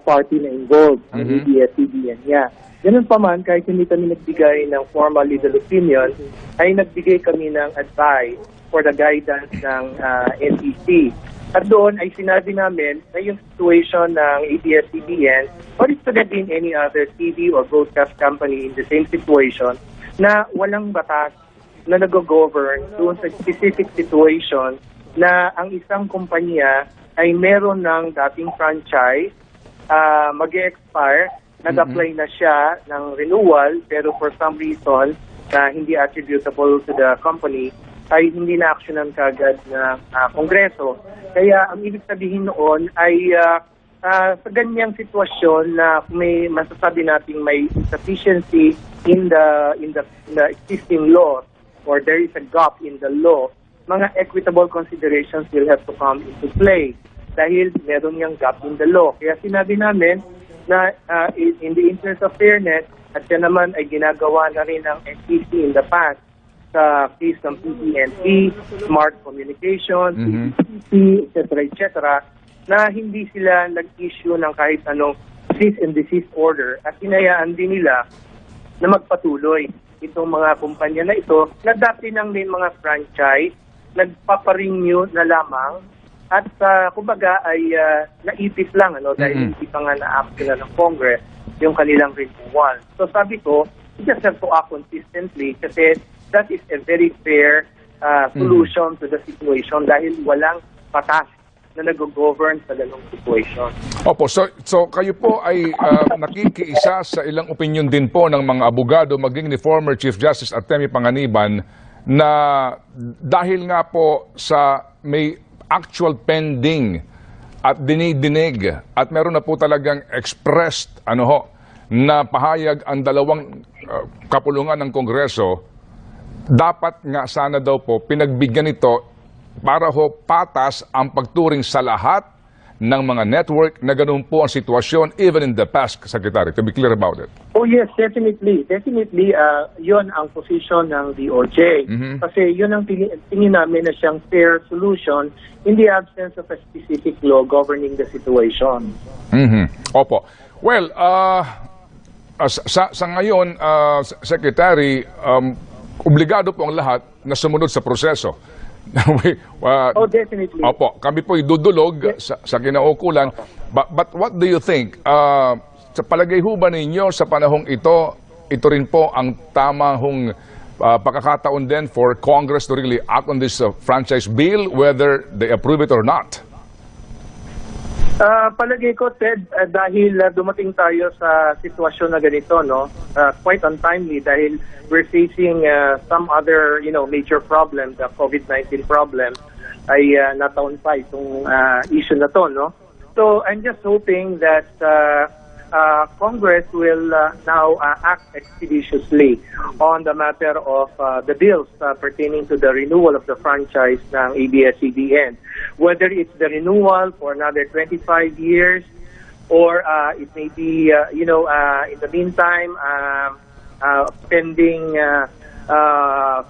party na involved, ang ABS-CBN niya. Ganun pa man, kahit hindi kami nagbigay ng formal legal opinion, ay nagbigay kami ng advice for the guidance ng NEC. At doon ay sinabi namin na yung situation ng ABS-CBN or it could have been any other TV or broadcast company in the same situation na walang batas na nag-govern doon sa specific situation na ang isang kumpanya ay meron ng dating franchise, mag-expire, nag-apply na siya ng renewal pero for some reason na hindi attributable to the company ay hindi na-actionan kagad ng Kongreso. Kaya ang ibig sabihin noon ay sa ganyang sitwasyon na may masasabi nating may insufficiency in the existing law or there is a gap in the law, mga equitable considerations will have to come into play dahil meron yung gap in the law. Kaya sinabi namin na in the interest of fairness at yan naman ay ginagawa na rin ng NCC in the past sa case ng PTNP, Smart Communications, PTC, etc., na hindi sila nag-issue ng kahit anong cease and desist order at hinayaan din nila na magpatuloy itong mga kumpanya na ito na dati nang may mga franchise, nagpaparenew na lamang at kumbaga ay naipit lang dahil hindi pa nga na-action ng Congress yung kanilang renewal. So sabi ko, you just have to act consistently kasi that is a very fair solution to the situation dahil walang patas na nag-govern sa ganung situation. Opo, so kayo po ay nakikiisa sa ilang opinion din po ng mga abogado, maging ni former Chief Justice Artemi Panganiban, na dahil nga po sa may actual pending at dinidinig at meron na po talagang expressed na pahayag ang dalawang kapulungan ng Kongreso, dapat nga sana daw po pinagbigyan ito para ho patas ang pagturing sa lahat ng mga network na ganun po ang sitwasyon even in the past, Secretary, to be clear about it. Oh yes, definitely. Definitely, yun ang position ng DOJ. Kasi yun ang tingin namin na siyang fair solution in the absence of a specific law governing the situation. Opo. Well, sa ngayon, Secretary, obligado po ang lahat na sumunod sa proseso. Oh, definitely. Opo, kami po idudulog sa kinaukulan. But what do you think? Sa palagay ho ba ninyo sa panahong ito rin po ang tama hong pagkakataon din for Congress to really act on this franchise bill, whether they approve it or not? Palagay ko, Ted, dahil dumating tayo sa sitwasyon na ganito, quite untimely dahil we're facing some other, major problem, the COVID-19 problem, ay nataon pa itong issue na to, So I'm just hoping that Congress will now act expeditiously on the matter of the bills pertaining to the renewal of the franchise ng ABS-CBN. Whether it's the renewal for another 25 years or it may be, in the meantime, pending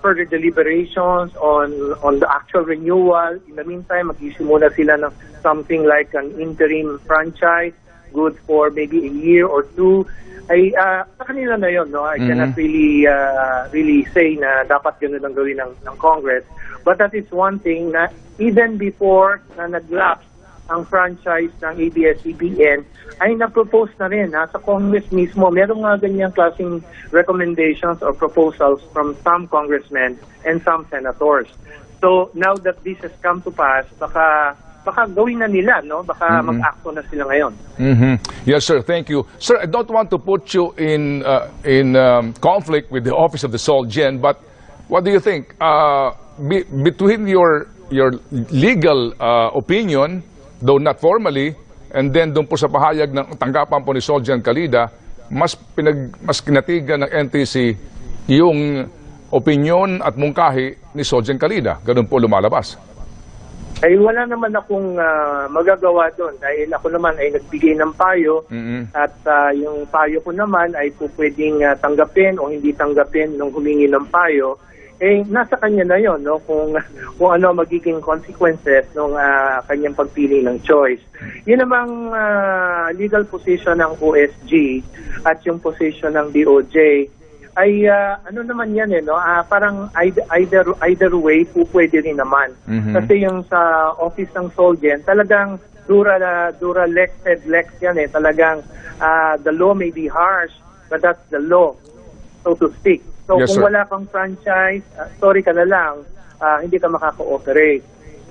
further deliberations on the actual renewal. In the meantime, mag-issue muna sila ng something like an interim franchise good for maybe a year or two, ay sa kanila na yun, I cannot really say na dapat yun ang gawin ng Congress. But that is one thing na even before na nag-lapse ang franchise ng ABS-CBN, ay na-propose na rin sa Congress mismo. Meron nga ganyang klaseng recommendations or proposals from some congressmen and some senators. So now that this has come to pass, baka gawin na nila, Baka mag-acto na sila ngayon. Yes, sir. Thank you. Sir, I don't want to put you in conflict with the Office of the SOLGEN, but what do you think? Between your legal opinion, though not formally, and then doon po sa pahayag ng tanggapan po ni SOLGEN Calida, mas kinatigan ng NTC yung opinion at mungkahi ni SOLGEN Calida. Ganun po lumalabas. Ay wala naman akong magagawa doon dahil ako naman ay nagbigay ng payo at yung payo ko naman ay pwedeng tanggapin o hindi tanggapin nung humingi ng payo. nasa kanya na yon, no, kung ano magiging consequences ng kanyang pagpili ng choice. Yun namang legal position ng OSG at yung position ng DOJ ay ano naman yan no, parang either way pwede rin naman. Kasi yung sa office ng Solgen talagang dura lex sed lex yan talagang the law may be harsh but that's the law, so to speak. So Yes, kung sir. wala kang franchise, sorry ka na lang, hindi ka makaka-operate.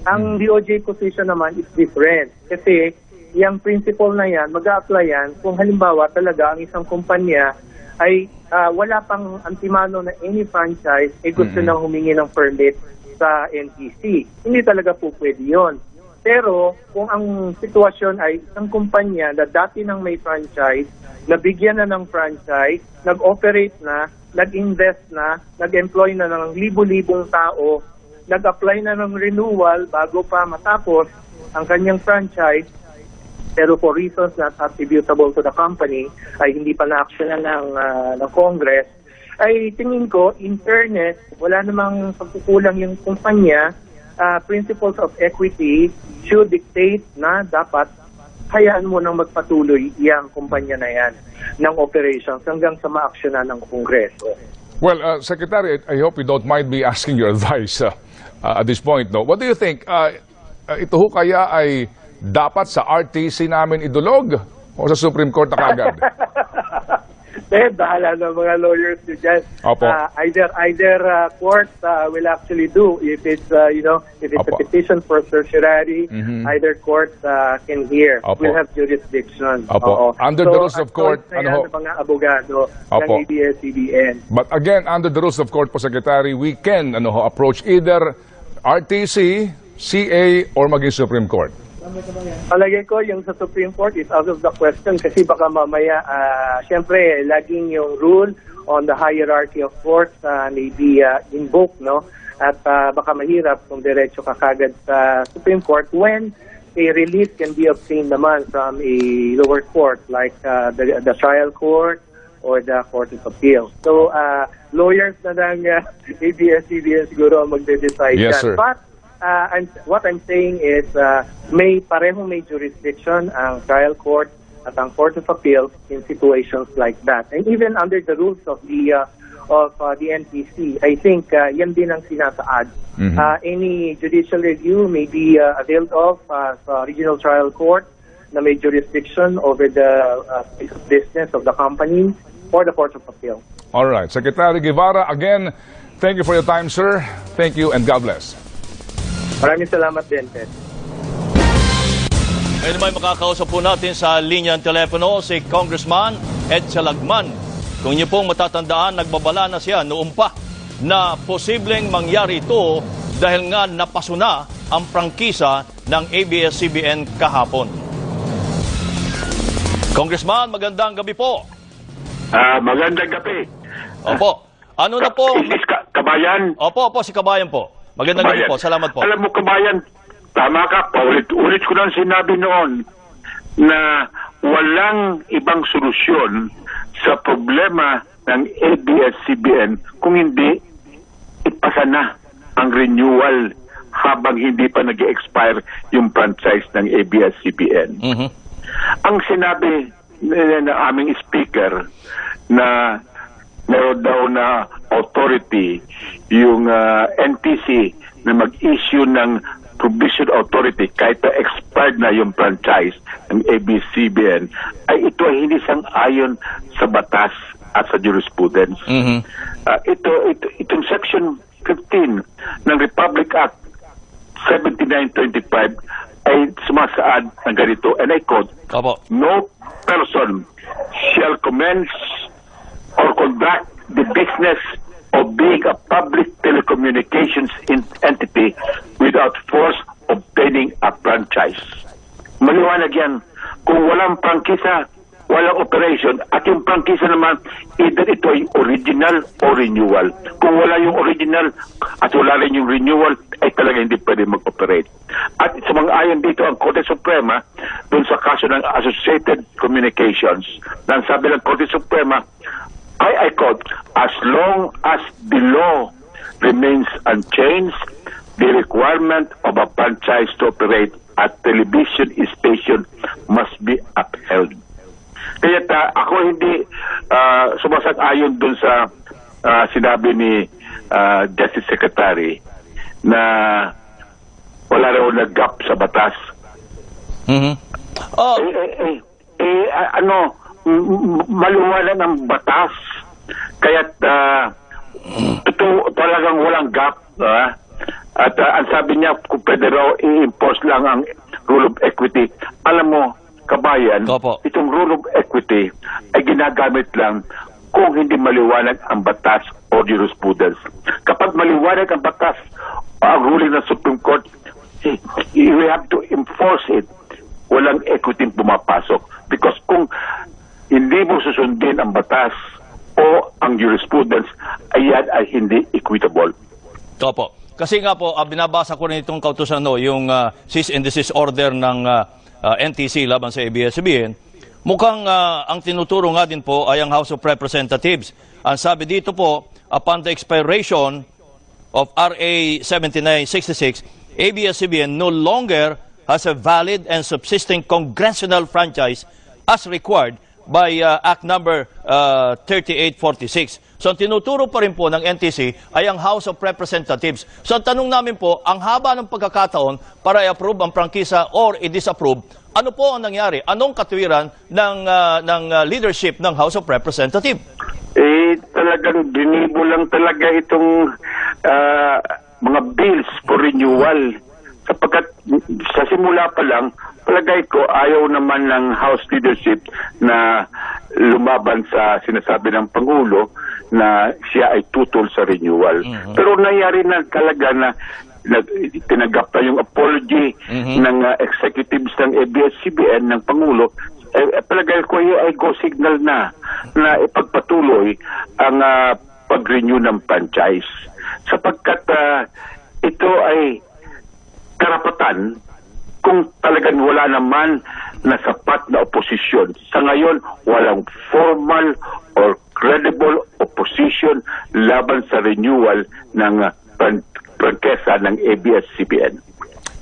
Ang DOJ position naman is different kasi yung principle na yan, mag-a-apply yan kung halimbawa talaga ang isang kumpanya ay wala pang antimano na any franchise, gusto nang humingi ng permit sa NTC. Hindi talaga po pwede yun. Pero kung ang sitwasyon ay isang kumpanya na dati nang may franchise, nabigyan na ng franchise, nag-operate na, nag-invest na, nag-employ na ng libu-libong tao, nag-apply na ng renewal bago pa matapos ang kanyang franchise, pero for reasons not attributable to the company, ay hindi pa na-actionan ng Congress, ay tingin ko, in fairness, wala namang pagkukulang yung kumpanya, principles of equity should dictate na dapat hayaan mo nang magpatuloy yung kumpanya na yan ng operations hanggang sa ma-actionan ng Kongreso. Well, Secretary, I hope you don't mind me asking your advice at this point. No? What do you think? Ito ho kaya ay dapat sa RTC namin idulog o sa Supreme Court na kagad? Bahala ng mga lawyers nyo dyan. Opo. Either court will actually do if it's if it's Opo. a petition for certiorari, either court can hear. Opo. Will have jurisdiction. Opo. Under the rules of court, ano ng mga abogado Opo. ng ABS-CBN. But again, under the rules of court po, Secretary, we can approach either RTC, CA, or maging Supreme Court. Palagay ko yung sa Supreme Court is out of the question kasi baka mamaya, syempre, laging yung rule on the hierarchy of courts may be invoked, no? At baka mahirap kung diretso ka kagad sa Supreme Court when a release can be obtained naman from a lower court like the trial court or the Court of Appeal. So, lawyers na ng ABS-CBN siguro ang magde-decide Yes, yan. sir. But, what I'm saying is parehong may jurisdiction ang trial court at ang Court of Appeal in situations like that. And even under the rules of the NTC, I think yan din ang sinasaad. Any judicial review may be availed of sa regional trial court na may jurisdiction over the business of the company or the Court of Appeal. All right. Secretary Guevara, again, thank you for your time, sir. Thank you and God bless. Maraming salamat din, Ted. Ngayon may makakausap po natin sa linyang telepono si Congressman Ed Salagman. Kung niyo pong matatandaan, nagbabala na siya noon pa na posibleng mangyari ito dahil nga napasuna ang prangkisa ng ABS-CBN kahapon. Congressman, magandang gabi po. Magandang gabi. Opo. Ano na po? Isis Kabayan. Opo, si Kabayan po. Magandang gabi po. Salamat po. Alam mo, Kabayan, tama ka. Paulit-ulit ko lang sinabi noon na walang ibang solusyon sa problema ng ABS-CBN kung hindi ipasa na ang renewal habang hindi pa nag-expire yung franchise ng ABS-CBN. Ang sinabi ng aming speaker na meron daw na authority yung NTC na mag-issue ng provision authority kahit na expired na yung franchise ng ABS-CBN ay ito ay hindi sang-ayon sa batas at sa jurisprudence. Itong Section 15 ng Republic Act 7925 ay sumasaad ng ganito, and I quote, Opo. no person shall commence or conduct the business of being a public telecommunications entity without first obtaining a franchise. Maliwanag yan. Kung walang prangkisa, walang operation, at yung prangkisa naman, either ito ay original o renewal. Kung wala yung original at wala rin yung renewal, ay talaga hindi pwede mag-operate. At sumang-ayon dito ang Korte Suprema dun sa kaso ng Associated Communications. Nang sabi ng Korte Suprema, I quote, as long as the law remains unchanged. The requirement of a franchise to operate a television station must be upheld. Kaya ako hindi sumasang-ayon dun sa sinabi ni Justice Secretary na wala raw nag-gap sa batas. Maliwanag ang batas. Kaya ito talagang walang gap. At ang sabi niya, kung pwede raw i-impose lang ang rule of equity. Alam mo, kabayan, itong rule of equity ay ginagamit lang kung hindi maliwanag ang batas o jurisprudence. Kapag maliwanag ang batas o ang ruling ng Supreme Court, you have to enforce it. Walang equity pumapasok. Because kung hindi mo susundin ang batas o ang jurisprudence, ayan ay hindi equitable. Opo. Kasi nga po, binabasa ko rin itong kautusan, yung cease and desist order ng NTC laban sa ABS-CBN. Mukhang ang tinuturo nga din po ay ang House of Representatives. Ang sabi dito po, upon the expiration of RA 7966, ABS-CBN no longer has a valid and subsisting congressional franchise as required by Act number 3846. So, ang tinuturo pa rin po ng NTC ay ang House of Representatives. So, ang tanong namin po, ang haba ng pagkakataon para i-approve ang prangkisa or i-disapprove, ano po ang nangyari? Anong katwiran ng leadership ng House of Representatives? Talagang binibo lang talaga itong mga bills for renewal. Sapagkat sa simula pa lang, palagay ko ayaw naman ng House leadership na lumaban sa sinasabi ng Pangulo na siya ay tutol sa renewal. Pero nangyari na talaga na tinanggap na yung apology ng executives ng ABS-CBN ng Pangulo. Palagay ko ay go signal na ipagpatuloy ang pag-renew ng franchise. Sapagkat ito ay karapatan kung talagang wala naman na sapat na oposisyon. Sa ngayon, walang formal or credible opposition laban sa renewal ng prangkesa ng ABS-CBN.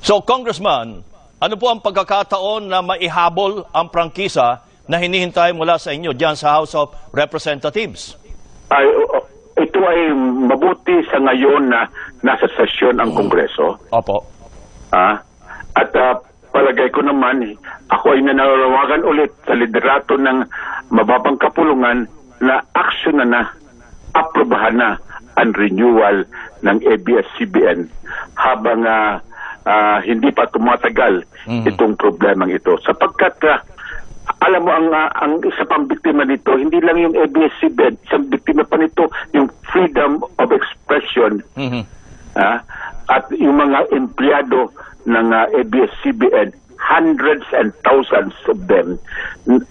So, Congressman, ano po ang pagkakataon na maihabol ang prangkisa na hinihintay mula sa inyo diyan sa House of Representatives? Ito ay mabuti sa ngayon na nasa sesyon ang Kongreso. Opo. At palagay ko naman, ako ay nananawagan ulit sa liderato ng mababang kapulungan na aksyon na aprobahan na ang renewal ng ABS-CBN habang hindi pa tumatagal itong problemang ito. Sapagkat alam mo, ang isa pang biktima nito, hindi lang yung ABS-CBN, isang biktima pa nito, yung freedom of expression. At yung mga empleyado ng ABS-CBN, hundreds and thousands of them,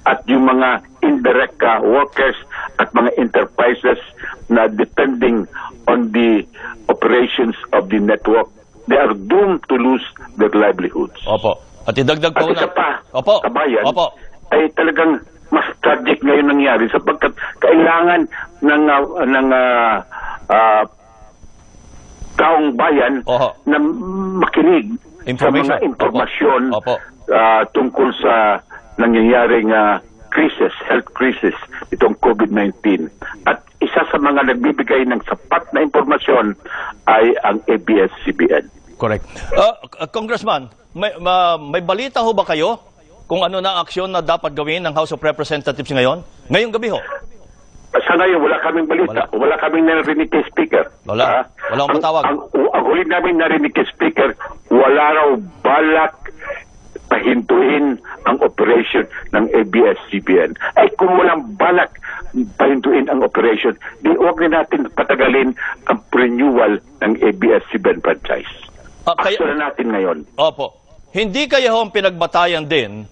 at yung mga indirect workers at mga enterprises na depending on the operations of the network, they are doomed to lose their livelihoods. Opo. At idagdag po na. At isa pa, Opo. Kabayan, Opo. ay talagang mas tragic ngayon nangyari sapagkat kailangan ng taong bayan na makinig sa mga impormasyon tungkol sa nangyayaring health crisis, itong COVID-19. At isa sa mga nagbibigay ng sapat na impormasyon ay ang ABS-CBN. Correct. Congressman, may balita ho ba kayo kung ano na aksyon na dapat gawin ng House of Representatives ngayon? Ngayong gabi ho? Sa ngayon, wala kaming balita. Wala kaming narinig kay Speaker. Wala akong matawag. Ang huli namin narinig kay Speaker, wala raw balak pahintuin ang operation ng ABS-CBN. Ay kung walang balak pahintuin ang operation, di huwag na natin patagalin ang renewal ng ABS-CBN franchise. Aksyon na natin ngayon. Opo. Hindi kaya ho ang pinagbatayan din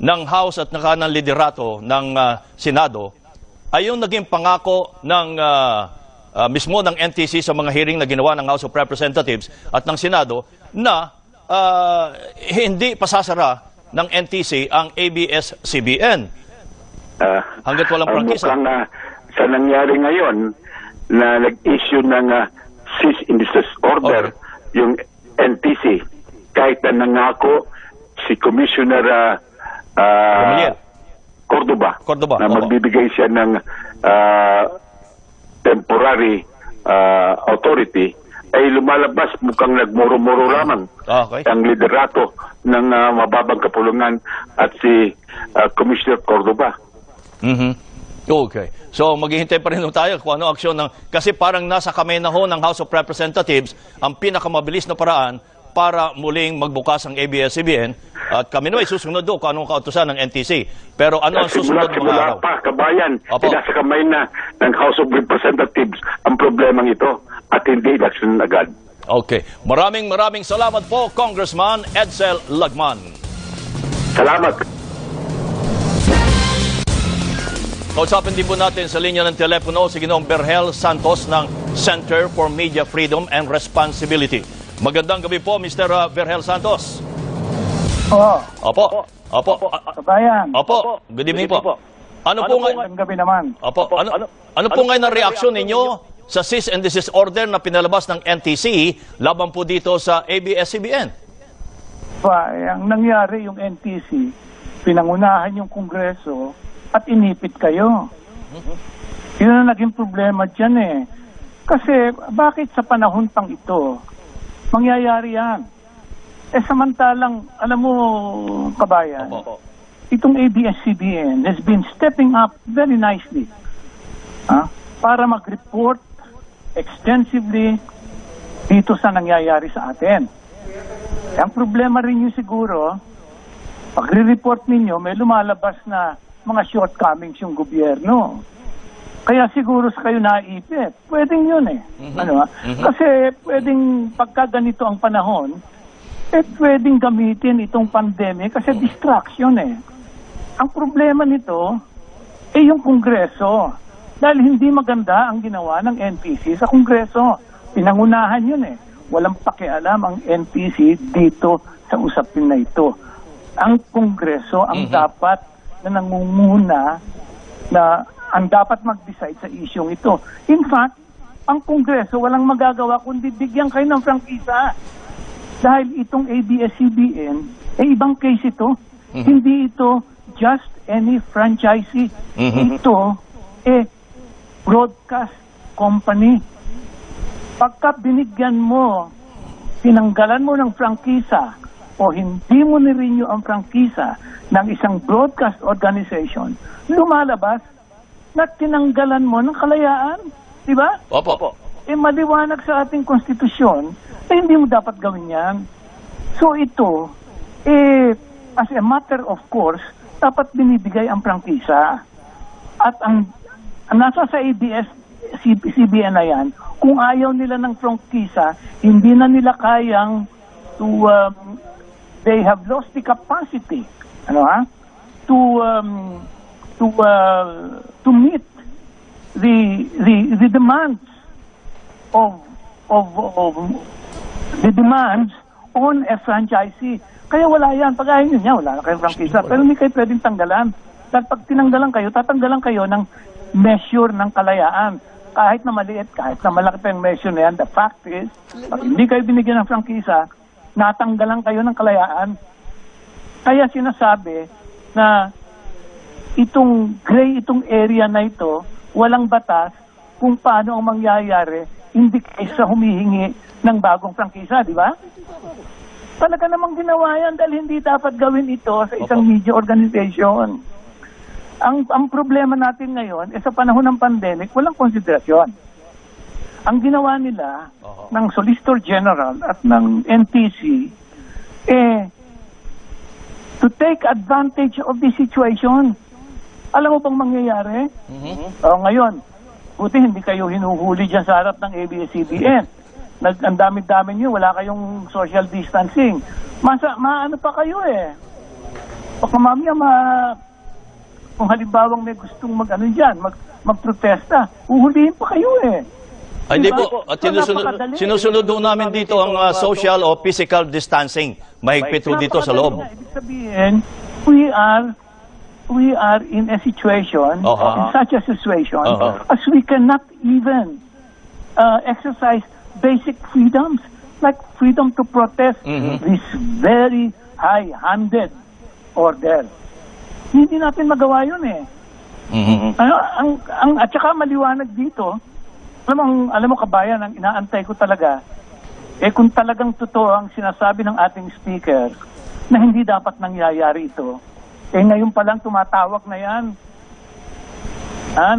ng House at ng liderato ng Senado ay yung naging pangako ng mismo ng NTC sa mga hearing na ginawa ng House of Representatives at ng Senado na hindi pasasara ng NTC ang ABS-CBN hanggat walang prangkisa. Sa nangyari ngayon na nag-issue ng cease and desist order yung NTC kahit na nangako si Commissioner Romelier. Cordoba na opo. magbibigay siya ng temporary authority ay lumalabas mukhang nagmuro-muro lamang Okay. ang liderato ng mababang kapulungan at si Commissioner Cordoba. Okay. So maghihintay pa rin tayo kung ano aksyon ng... Kasi parang nasa kamay na ho ng House of Representatives ang pinakamabilis na paraan para muling magbukas ang ABS-CBN at kami naman susunod do kung anong kautusan ng NTC. Pero ano ang susunod mga araw? Pa, kabayan, Opo. nasa kamay na ng House of Representatives ang problemang ito at hindi election agad. Okay. Maraming salamat po, Congressman Edsel Lagman. Salamat. Kausapin din po natin sa linya ng telepono si Ginoong Berhel Santos ng Center for Media Freedom and Responsibility. Magandang gabi po, Mr. Berhel Santos. Opo. Kabayan. Opo. Good evening po. Ano po Magandang gabi naman. Opo. Ano po ngayon ang reaksyon ninyo sa cease and desist order na pinalabas ng NTC laban po dito sa ABS-CBN? Ang nangyari yung NTC, pinangunahan yung Kongreso at inipit kayo. Yun ang naging problema dyan eh. Kasi bakit sa panahon pang ito, mangyayari yan? Samantalang, alam mo, kabayan, itong ABS-CBN has been stepping up very nicely para mag-report extensively dito sa nangyayari sa atin. Ang problema rin yun siguro, pag-report ninyo, may lumalabas na mga shortcomings yung gobyerno. Kaya siguro sa kayo naipit. Pwedeng yun eh. Kasi pwedeng pagka ganito ang panahon, pwedeng gamitin itong pandemic kasi distraction eh. Ang problema nito, yung Kongreso. Dahil hindi maganda ang ginawa ng NTC sa Kongreso. Pinangunahan yun eh. Walang pakialam ang NTC dito sa usapin na ito. Ang Kongreso ang dapat na nangunguna na ang dapat mag-decide sa isyong ito. In fact, ang Kongreso walang magagawa kundi bigyan kayo ng prangkisa. Dahil itong ABS-CBN, ibang case ito. Hindi ito just any franchisee. Ito, broadcast company. Pagka binigyan mo, tinanggalan mo ng prangkisa o hindi mo ni-renew ang prangkisa ng isang broadcast organization, lumalabas na tinanggalan mo ng kalayaan. Diba? Opo. Maliwanag sa ating konstitusyon hindi mo dapat gawin yan. So ito, as a matter of course, dapat binibigay ang prangkisa. At ang nasa sa ABS-CBN na yan, kung ayaw nila ng prangkisa, hindi na nila kayang they have lost the capacity to meet the demands of the demands on a franchisee. Kaya wala yan. Pag ayaw niya, wala na kayong prangkisa. Pero hindi kayo pwedeng tanggalan. Dahil pag tinanggalan kayo, tatanggalan kayo ng measure ng kalayaan. Kahit na maliit, kahit na malaki pa yung measure na yan, the fact is, pag hindi kayo binigyan ng prangkisa, natanggalan kayo ng kalayaan. Kaya sinasabi na itong area na ito, walang batas kung paano ang mangyayari, hindi kaysa humihingi ng bagong prangkisa, di ba? Talaga namang ginawa yan dahil hindi dapat gawin ito sa isang media organization. Ang problema natin ngayon, sa panahon ng pandemic, walang konsiderasyon. Ang ginawa nila ng Solicitor General at ng NTC, to take advantage of the situation. Alam mo bang mangyayari? Ngayon, buti hindi kayo hinuhuli dyan sa harap ng ABS-CBN. Ang dami-dami nyo, wala kayong social distancing. Maano pa kayo eh. Baka mamaya kung halimbawang may gustong magprotesta, uhulihin pa kayo eh. Ay, di po. At sinusunod ho namin dito ang social o physical distancing. Mahigpit ho dito sa loob. Ibig sabihin, we are in a situation, in such a situation, as we cannot even exercise basic freedoms, like freedom to protest, this very high-handed order. Hindi natin magawa yun eh. At saka maliwanag dito, alam mo kabayan, ang inaantay ko talaga, kung talagang totoo ang sinasabi ng ating speaker na hindi dapat nangyayari ito, ngayon pa lang tumatawag na yan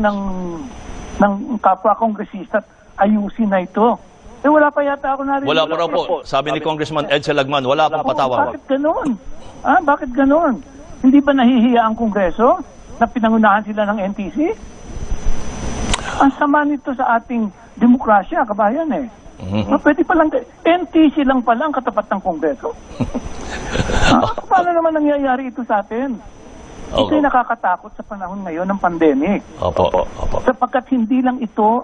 ng kapwa kongresista, ayusin na ito. Wala pa yata ako narinig. Wala pa raw po. Sabi ni Congressman Ed Salagman, wala pang patawag. Bakit ganoon? Bakit ganoon? Hindi ba nahihiya ang Kongreso na pinangunahan sila ng NTC? Ang sama nito sa ating demokrasya, kabayan eh. Pwede pa lang, NTC lang pala ang katapat ng Kongreso. Paano naman nangyayari ito sa atin? Ito'y nakakatakot sa panahon ngayon ng pandemic. Opo. Sapagkat hindi lang ito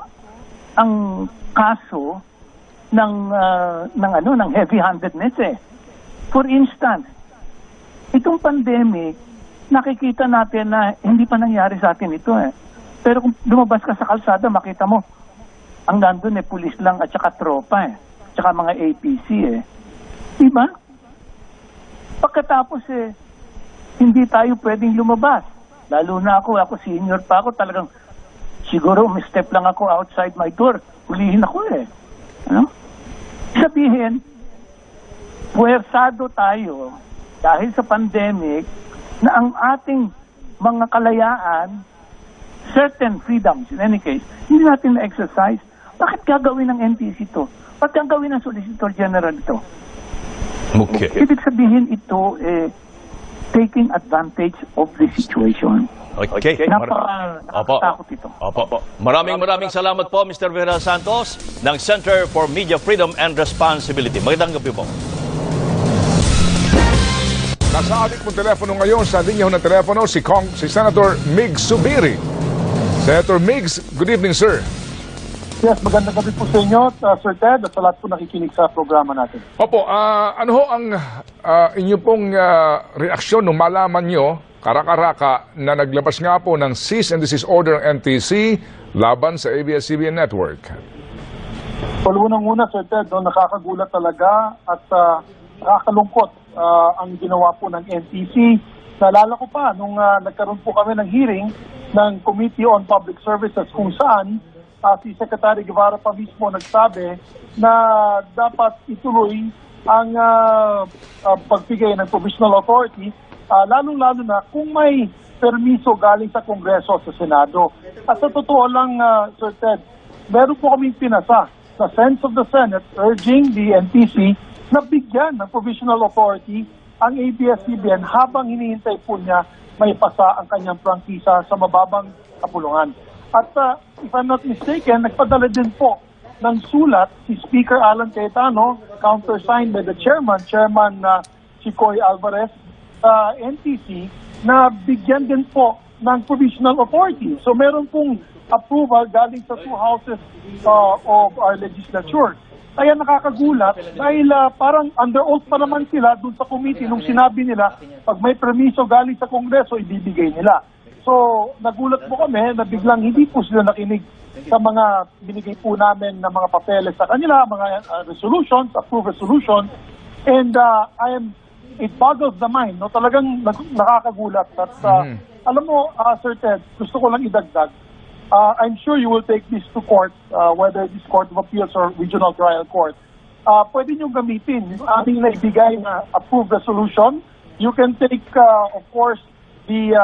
ang kaso ng heavy-handedness eh. For instance, itong pandemic, nakikita natin na hindi pa nangyari sa atin ito eh. Pero kung lumabas ka sa kalsada, makita mo, ang nandun eh, pulis lang at saka tropa eh. Tsaka mga APC eh. Diba? Pagkatapos eh, hindi tayo pwedeng lumabas. Lalo na ako senior pa ako, talagang siguro may step lang ako outside my door. Hulihin ako eh. Ano? Sabihin, puwersado tayo dahil sa pandemic na ang ating mga kalayaan, certain freedoms in any case, hindi natin na-exercise. Bakit gagawin ng NTC ito? Bakit gagawin ng Solicitor General ito? Okay. Ibig sabihin ito, taking advantage of the situation. Okay. Nakakatakot ito. Opo. Maraming salamat po, Mr. Vera Santos ng Center for Media Freedom and Responsibility. Magandang gabi po. Nasa ating pong telepono ngayon, sa linya ng telepono, si Senator Migs Zubiri. Senator Migs, good evening, sir. Yes, magandang gabi po sa inyo, Sir Ted, at sa lahat po nakikinig sa programa natin. Opo, ano ho ang inyo pong reaksyon nung malaman nyo, karaka-raka, na naglabas nga po ng cease and desist order ng NTC laban sa ABS-CBN Network? Well, unang-una, Sir Ted, nakakagulat talaga at nakakalungkot ang ginawa po ng NTC. Naalala ko pa, nung nagkaroon po kami ng hearing ng Committee on Public Services kung saan si Secretary Guevara pa mismo nagsabi na dapat ituloy ang pagbigay ng provisional authority, lalong-lalo na kung may permiso galing sa Kongreso at sa Senado. At sa totoo lang, Sir Ted, meron po kaming pinasa sa sense of the Senate urging the NTC na bigyan ng provisional authority ang ABS-CBN habang hinihintay po niya may pasa ang kanyang prangkisa sa mababang kapulungan. At if I'm not mistaken, nagpadala din po ng sulat si Speaker Alan Cayetano, countersigned by the Chairman Chicoy Alvarez, sa NTC, na bigyan din po ng provisional authority. So meron pong approval galing sa two houses of our legislature. Kaya nakakagulat dahil parang under oath pa naman sila dun sa committee nung sinabi nila pag may permiso galing sa Kongreso, ibibigay nila. So, nagulat po kami na biglang hindi po sila nakinig sa mga binigay po namin na mga papeles sa kanila, mga resolutions, approved resolutions. And it boggles the mind, no? Talagang nakakagulat. At alam mo, Sir Ted, gusto ko lang idagdag. I'm sure you will take this to court, whether this Court of Appeals or Regional Trial Court. Pwede nyo gamitin yung aming naibigay na approved resolution. You can take, of course, the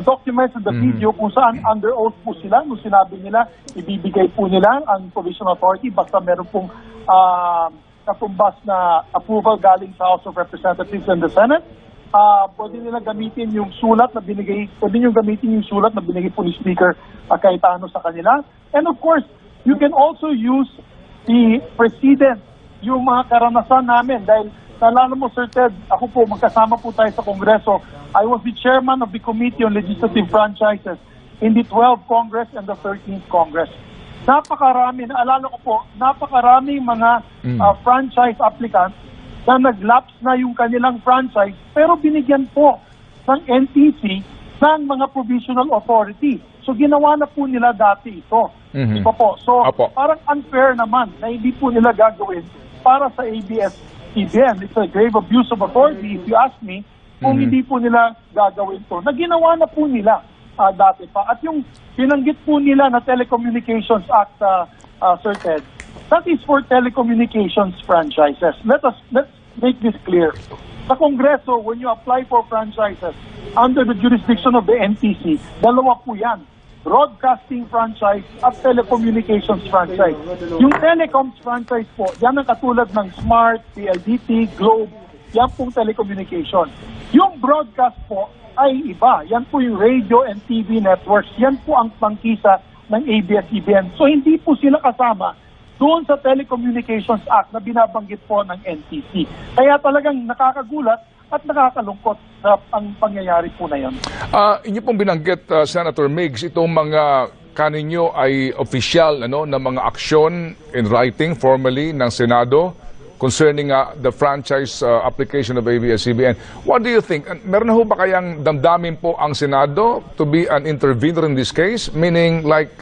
documents and the video kung saan under oath po sila nung sinabi nila ibibigay po nila ang provisional authority basta meron pong katumbas na approval galing sa House of Representatives and the Senate. Pwede nila gamitin yung sulat na binigay, po ni Speaker Cayetano sa kanila. And of course, you can also use the precedent, yung mga karanasan namin dahil naalala mo, Sir Ted, ako po, magkasama po tayo sa Kongreso. I was the chairman of the Committee on Legislative Franchises in the 12th Congress and the 13th Congress. Napakarami, naalala ko po, napakaraming mga franchise applicants na nag-lapse na yung kanilang franchise pero binigyan po ng NTC ng mga provisional authority. So ginawa na po nila dati ito. Di ba po? So Apo. parang unfair naman na hindi po nila gagawin para sa ABS-CBN. It's a grave abuse of authority, if you ask me, kung hindi po nila gagawin to. Na ginawa na po nila dati pa. At yung binanggit po nila na Telecommunications Act, Sir Ted, that is for telecommunications franchises. Let's make this clear. Sa Kongreso, when you apply for franchises under the jurisdiction of the NTC, dalawa po yan. Broadcasting franchise at telecommunications franchise. Yung telecoms franchise po, yan ang katulad ng Smart, PLDT, Globe, yan pong telecommunication. Yung broadcast po ay iba. Yan po yung radio and TV networks. Yan po ang pangkisa ng ABS-CBN. So hindi po sila kasama doon sa Telecommunications Act na binabanggit po ng NTC. Kaya talagang nakakagulat at nakakalungkot ang pangyayari po na yan. Inyo pong binanggit, Senator Migs, itong mga kaninyo ay official na mga aksyon in writing formally ng Senado concerning the franchise application of ABS-CBN. What do you think? Meron na ho ba kayang damdamin po ang Senado to be an intervener in this case? Meaning like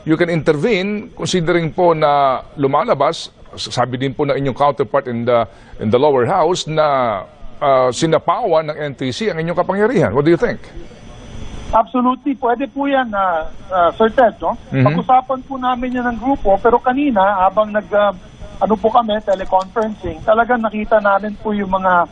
you can intervene considering po na lumalabas, sabi din po na inyong counterpart in the lower house na sinapawan ng NTC ang inyong kapangyarihan. What do you think? Absolutely. Pwede po yan, Sir Ted. No? Pag-usapan po namin yan ng grupo, pero kanina, habang teleconferencing, talagang nakita namin po yung mga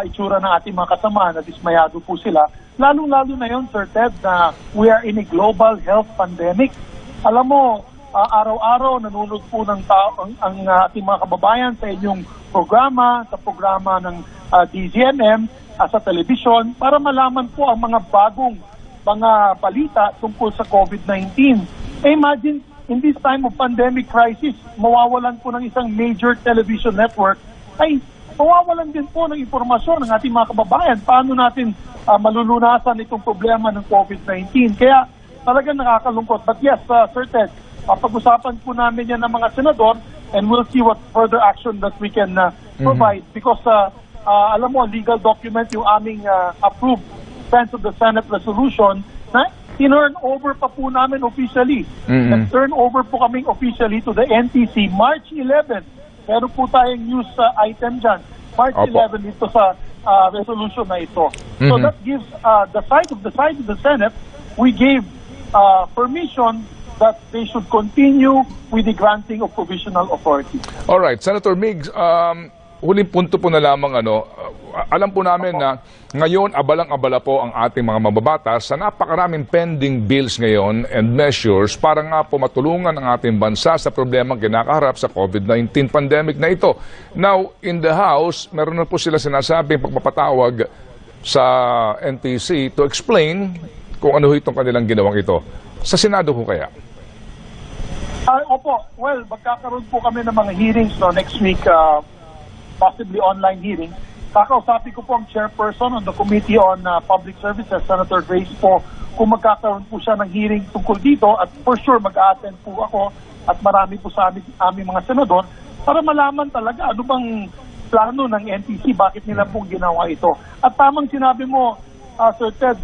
itsura ng ating mga kasama na dismayado po sila. Lalong-lalo na yun, Sir Ted, na we are in a global health pandemic. Alam mo, araw-araw nanonood po ng ang ating mga kababayan sa inyong programa, sa programa ng DZMM, sa telebisyon, para malaman po ang mga bagong mga balita tungkol sa COVID-19. Imagine, in this time of pandemic crisis, mawawalan po ng isang major television network, ay mawawalan din po ng impormasyon ng ating mga kababayan. Paano natin malulunasan itong problema ng COVID-19? Kaya talagang nakakalungkot. But yes, Sir Ted, pag-usapan po namin yan ng mga senador and we'll see what further action that we can provide because alam mo, legal document yung aming approved Friends of the Senate resolution na tinurn over pa po namin officially. Nag-turn over po kaming officially to the NTC March 11. Meron po tayong news item dyan. March 11 ito sa resolution na ito. So that gives the side of the Senate, we gave permission that they should continue with the granting of provisional authority. All right, Senator Migs, huling punto po na lamang alam po namin na ngayon abalang-abala po ang ating mga mababatas sa napakaraming pending bills ngayon and measures para nga po matulungan ang ating bansa sa problemang kinakaharap sa COVID-19 pandemic na ito. Now, in the House, meron na po sila sinasabing pagpapatawag sa NTC to explain kung ano itong kanilang ginawang ito. Sa Senado po kaya? Opo. Well, magkakaroon po kami ng mga hearings next week, possibly online hearing. Kakausapin ko po ang chairperson on the Committee on Public Services, Senator Grace po, kung magkakaroon po siya ng hearing tungkol dito at for sure mag-a-attend po ako at marami po sa aming mga senador para malaman talaga ano bang plano ng NTC, bakit nila pong ginawa ito. At tamang sinabi mo, Sir Ted,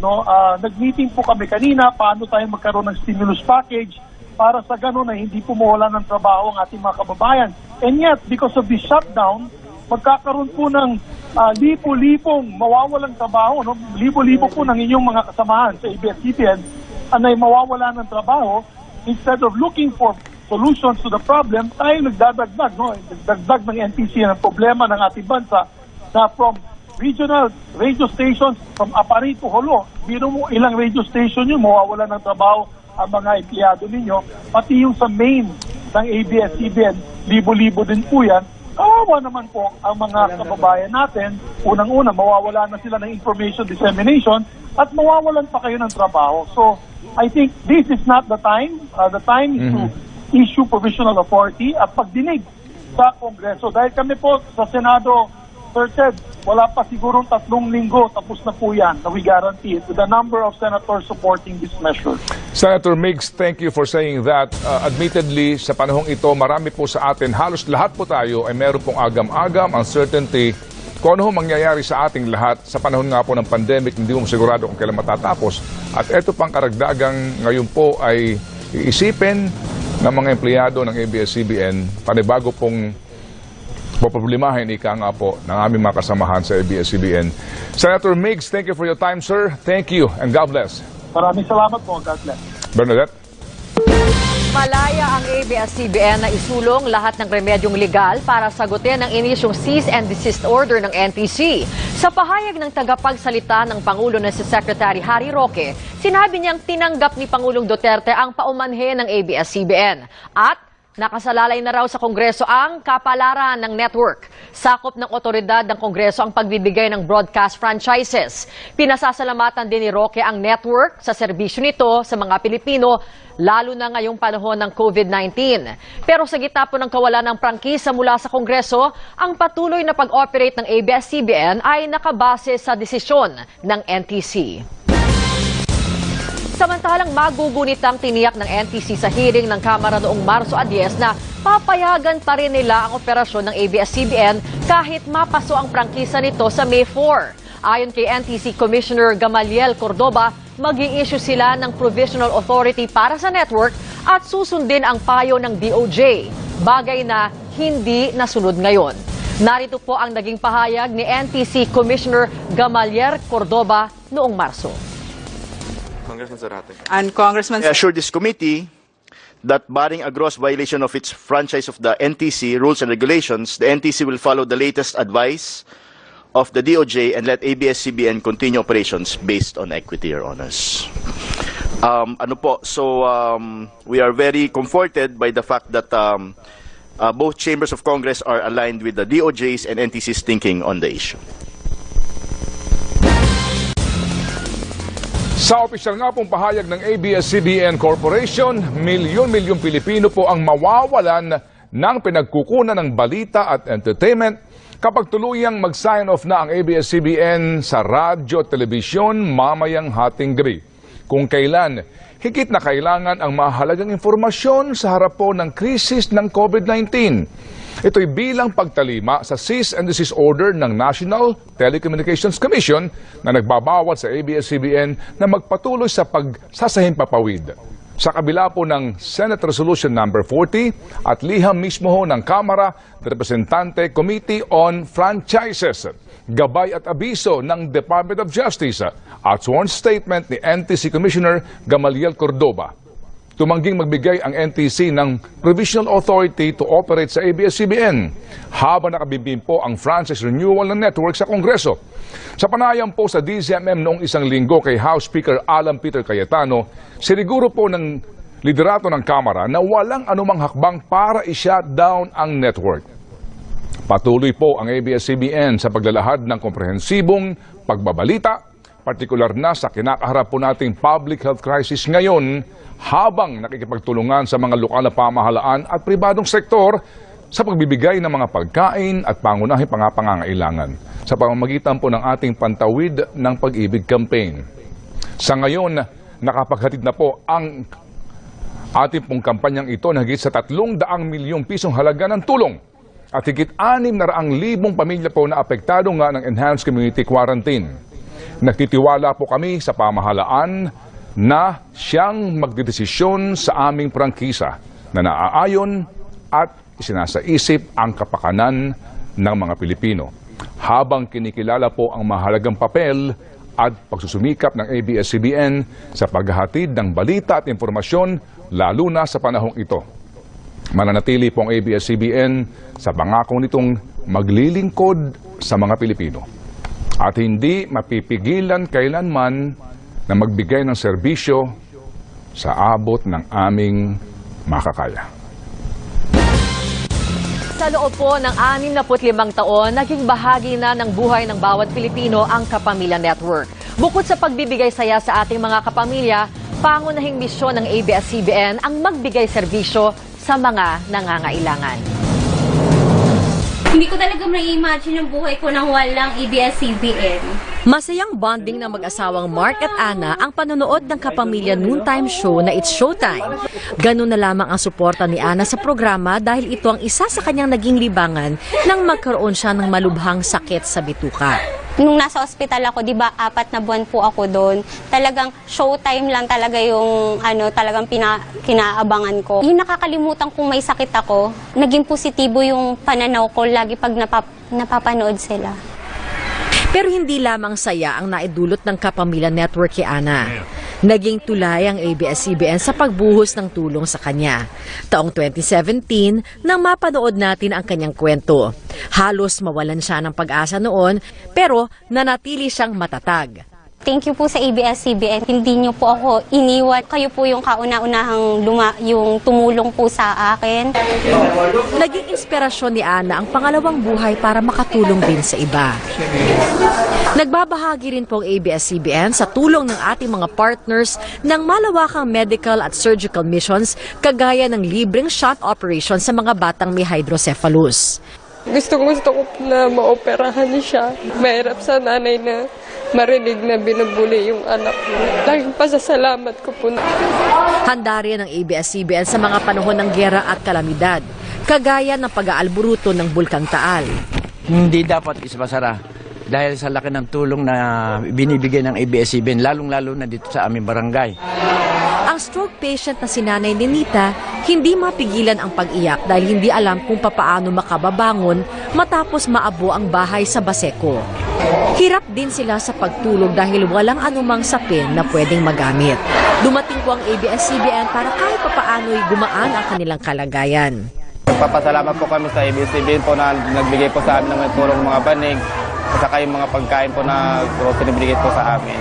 nag-meeting po kami kanina, paano tayo magkaroon ng stimulus package para sa gano'n na hindi po mawala ng trabaho ang ating mga kababayan. And yet, because of the shutdown, magkakaroon po ng libo-libong mawawalang trabaho, libo-libo po ng inyong mga kasamahan sa ABS-CBN ay mawawala ng trabaho. Instead of looking for solutions to the problem, tayo nagdadagdag, nagdagdag ng NTC ng problema ng ating bansa na from regional radio stations, from Apari to Holo, biro mo ilang radio station yun, mawawala ng trabaho ang mga empleyado ninyo, pati yung sa main ng ABS-CBN, libo-libo din po yan. Kawawa naman po ang mga kababayan natin. Unang-una, mawawala na sila ng information dissemination at mawawalan pa kayo ng trabaho. So, I think this is not the time. The time is to issue provisional authority at pagdinig sa Kongreso. Dahil kami po sa Senado, Sir Ted, wala pa sigurong 3 linggo, tapos na po yan, na we guarantee it, with a number of senators supporting this measure. Senator Migs, thank you for saying that. Admittedly, sa panahong ito, marami po sa atin, halos lahat po tayo ay meron pong agam-agam, uncertainty kung ano mangyayari sa ating lahat sa panahon nga po ng pandemic, hindi mo sigurado kung kailan matatapos. At ito pang karagdagang ngayon po ay iisipin ng mga empleyado ng ABS-CBN, panibago pong poproblemahin ika nga po ng aming mga kasamahan sa ABS-CBN. Senator Migs, thank you for your time, sir. Thank you and God bless. Maraming salamat po. God bless. Bernadette? Malaya ang ABS-CBN na isulong lahat ng remedyong legal para sagutin ang inisyong cease and desist order ng NTC. Sa pahayag ng tagapagsalita ng Pangulo na si Secretary Harry Roque, sinabi niyang tinanggap ni Pangulong Duterte ang paumanhin ng ABS-CBN at nakasalalay na raw sa Kongreso ang kapalaran ng network. Sakop ng otoridad ng Kongreso ang pagbibigay ng broadcast franchises. Pinasasalamatan din ni Roque ang network sa serbisyo nito sa mga Pilipino, lalo na ngayong panahon ng COVID-19. Pero sa gitna po ng kawalan ng prangkisa mula sa Kongreso, ang patuloy na pag-operate ng ABS-CBN ay nakabase sa desisyon ng NTC. Samantalang magugunit ang tiniyak ng NTC sa hearing ng Kamara noong Marso 10 na papayagan pa rin nila ang operasyon ng ABS-CBN kahit mapaso ang prangkisa nito sa May 4. Ayon kay NTC Commissioner Gamaliel Cordoba, mag-i-issue sila ng provisional authority para sa network at susundin ang payo ng DOJ, bagay na hindi nasunod ngayon. Narito po ang naging pahayag ni NTC Commissioner Gamaliel Cordoba noong Marso. Congressman Zarate. And Congressman I assure this committee that barring a gross violation of its franchise of the NTC rules and regulations, the NTC will follow the latest advice of the DOJ and let ABS-CBN continue operations based on equity, Your Honors. We are very comforted by the fact that both chambers of Congress are aligned with the DOJ's and NTC's thinking on the issue. Sa opisyal nga pong pahayag ng ABS-CBN Corporation, milyon-milyong Pilipino po ang mawawalan ng pinagkukunan ng balita at entertainment kapag tuluyang mag-sign off na ang ABS-CBN sa radyo at telebisyon mamayang hating gabi. Kung kailan, higit na kailangan ang mahalagang informasyon sa harap po ng krisis ng COVID-19. Ito'y bilang pagtalima sa cease and desist order ng National Telecommunications Commission na nagbabawal sa ABS-CBN na magpatuloy sa pagsasahimpapawid. Sa kabila po ng Senate Resolution No. 40 at liham mismo ho ng Kamara de Representante Committee on Franchises, gabay at abiso ng Department of Justice at sworn statement ni NTC Commissioner Gamaliel Cordoba. Tumangging magbigay ang NTC ng provisional authority to operate sa ABS-CBN habang nakabimbing po ang franchise renewal ng network sa Kongreso. Sa panayam po sa DZMM noong isang linggo kay House Speaker Alan Peter Cayetano, siniguro po ng liderato ng Kamara na walang anumang hakbang para i-shutdown ang network. Patuloy po ang ABS-CBN sa paglalahad ng komprehensibong pagbabalita, partikular na sa kinakaharap po nating public health crisis ngayon, habang nakikipagtulungan sa mga lokal na pamahalaan at pribadong sektor sa pagbibigay ng mga pagkain at pangunahing pangangailangan sa pamamagitan po ng ating Pantawid ng Pag-ibig campaign. Sa ngayon, nakapaghatid na po ang ating pong kampanyang ito na higit sa 300 milyong pisong halaga ng tulong at higit 600,000 pamilya po na apektado nga ng Enhanced Community Quarantine. Nagtitiwala po kami sa pamahalaan na siyang magdedesisyon sa aming prangkisa na naaayon at isinasaisip ang kapakanan ng mga Pilipino. Habang kinikilala po ang mahalagang papel at pagsusumikap ng ABS-CBN sa paghahatid ng balita at impormasyon lalo na sa panahong ito. Mananatili po ang ABS-CBN sa pangako nitong maglilingkod sa mga Pilipino at hindi mapipigilan kailanman na magbigay ng serbisyo sa abot ng aming makakaya. Sa loob po ng 65 taon, naging bahagi na ng buhay ng bawat Pilipino ang Kapamilya Network. Bukod sa pagbibigay saya sa ating mga kapamilya, pangunahing misyon ng ABS-CBN ang magbigay serbisyo sa mga nangangailangan. Hindi ko talaga ma-imagine yung buhay ko nang walang ABS-CBN. Masayang bonding ng mag-asawang Mark at Ana ang panonood ng kapamilya noontime show na It's Showtime. Ganun na lamang ang suporta ni Ana sa programa dahil ito ang isa sa kanyang naging libangan nang magkaroon siya ng malubhang sakit sa bituka. Nung nasa ospital ako, di ba, 4 na buwan po ako doon. Talagang showtime lang talaga yung talagang kinaabangan ko. Yung nakakalimutan kung may sakit ako, naging positibo yung pananaw ko lagi pag napapanood sila. Pero hindi lamang saya ang naidulot ng Kapamilya Network kay Ana. Naging tulay ang ABS-CBN sa pagbuhos ng tulong sa kanya. Taong 2017, nang mapanood natin ang kanyang kwento. Halos mawalan siya ng pag-asa noon, pero nanatili siyang matatag. Thank you po sa ABS-CBN. Hindi niyo po ako iniwan. Kayo po yung kauna-unahang yung tumulong po sa akin. Naging inspirasyon ni Ana ang pangalawang buhay para makatulong din sa iba. Nagbabahagi rin po ang ABS-CBN sa tulong ng ating mga partners ng malawakang medical at surgical missions kagaya ng libreng shot operation sa mga batang may hydrocephalus. Gusto ko na maoperahan siya. Mahirap sa nanay na marinig na binubuli yung anak mo. Laging pasasalamat ko po. Handa rin ang ABS-CBN sa mga panahon ng giyera at kalamidad, kagaya ng pag-aalburuto ng Bulkang Taal. Hindi dapat ismasara dahil sa laki ng tulong na binibigay ng ABS-CBN, lalong-lalo na dito sa aming barangay. Ang stroke patient na si Nanay Nenita, hindi mapigilan ang pag-iyak dahil hindi alam kung papaano makababangon matapos maabo ang bahay sa Baseco. Hirap din sila sa pagtulog dahil walang anumang sapin na pwedeng magamit. Dumating po ang ABS-CBN para kahit papaano'y gumaan ang kanilang kalagayan. Papasalamat po kami sa ABS-CBN po na nagbigay po sa amin ng tulong mga banig at saka yung mga pagkain po na pinibigay po sa amin.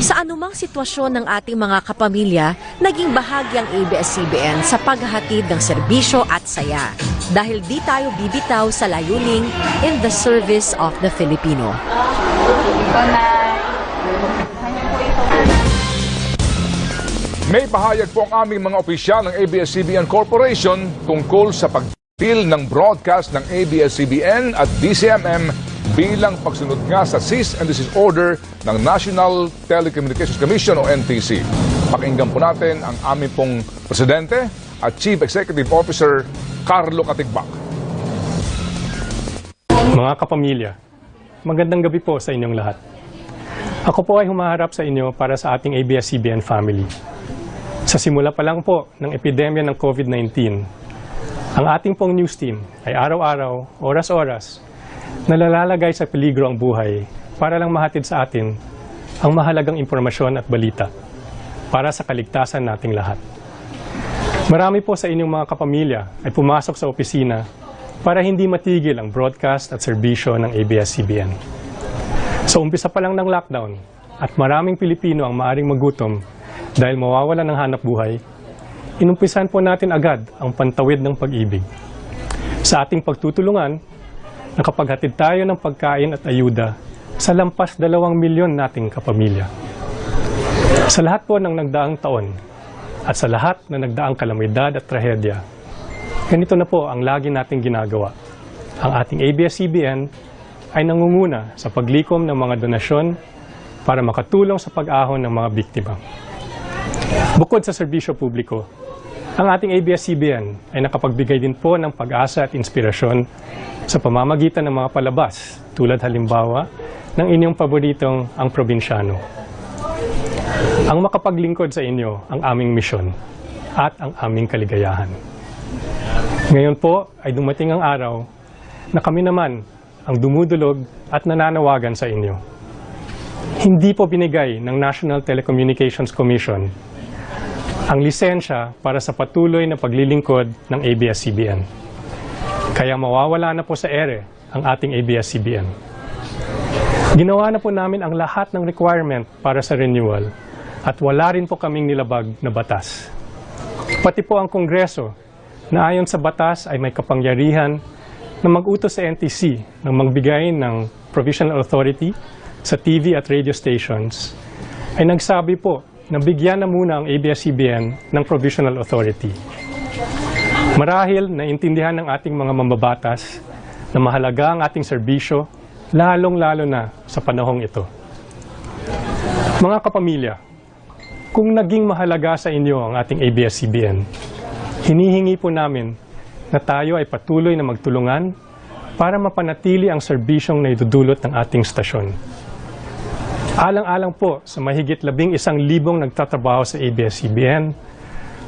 Sa anumang sitwasyon ng ating mga kapamilya, naging bahagi ang ABS-CBN sa paghahatid ng serbisyo at saya. Dahil di tayo bibitaw sa layuning in the service of the Filipino. May pahayag po ang aming mga opisyal ng ABS-CBN Corporation tungkol sa pagtil ng broadcast ng ABS-CBN at DCMM bilang pagsunod nga sa Cease and Desist Order ng National Telecommunications Commission o NTC. Pakinggan po natin ang aming pong Presidente at Chief Executive Officer, Carlo Katigbak. Mga kapamilya, magandang gabi po sa inyong lahat. Ako po ay humaharap sa inyo para sa ating ABS-CBN family. Sa simula pa lang po ng epidemya ng COVID-19, ang ating pong news team ay araw-araw, oras-oras, nalalagay sa peligro ang buhay para lang mahatid sa atin ang mahalagang impormasyon at balita para sa kaligtasan nating lahat. Marami po sa inyong mga kapamilya ay pumasok sa opisina para hindi matigil ang broadcast at serbisyo ng ABS-CBN. Sa umpisa pa lang ng lockdown at maraming Pilipino ang maaring magutom dahil mawawalan ng hanap buhay, inumpisan po natin agad ang pantawid ng pag-ibig. Sa ating pagtutulungan, nakapaghatid tayo ng pagkain at ayuda sa lampas 2 milyon nating kapamilya. Sa lahat po ng nagdaang taon at sa lahat na nagdaang kalamidad at trahedya, ganito na po ang lagi nating ginagawa. Ang ating ABS-CBN ay nangunguna sa paglikom ng mga donasyon para makatulong sa pag-ahon ng mga biktima. Bukod sa serbisyo publiko, ang ating ABS-CBN ay nakapagbigay din po ng pag-asa at inspirasyon sa pamamagitan ng mga palabas tulad halimbawa ng inyong paboritong Ang Probinsyano. Ang makapaglingkod sa inyo ang aming misyon at ang aming kaligayahan. Ngayon po ay dumating ang araw na kami naman ang dumudulog at nananawagan sa inyo. Hindi po binigay ng National Telecommunications Commission ang lisensya para sa patuloy na paglilingkod ng ABS-CBN. Kaya mawawala na po sa ere ang ating ABS-CBN. Ginawa na po namin ang lahat ng requirement para sa renewal at wala rin po kaming nilabag na batas. Pati po ang Kongreso na ayon sa batas ay may kapangyarihan na mag-utos sa NTC na magbigay ng provisional authority sa TV at radio stations ay nagsabi po na bigyan na muna ang ABS-CBN ng provisional authority. Marahil naintindihan ng ating mga mambabatas na mahalaga ang ating serbisyo, lalong-lalo na sa panahong ito. Mga kapamilya, kung naging mahalaga sa inyo ang ating ABS-CBN, hinihingi po namin na tayo ay patuloy na magtulungan para mapanatili ang serbisyong naidudulot ng ating stasyon. Alang-alang po sa mahigit 11,000 nagtatrabaho sa ABS-CBN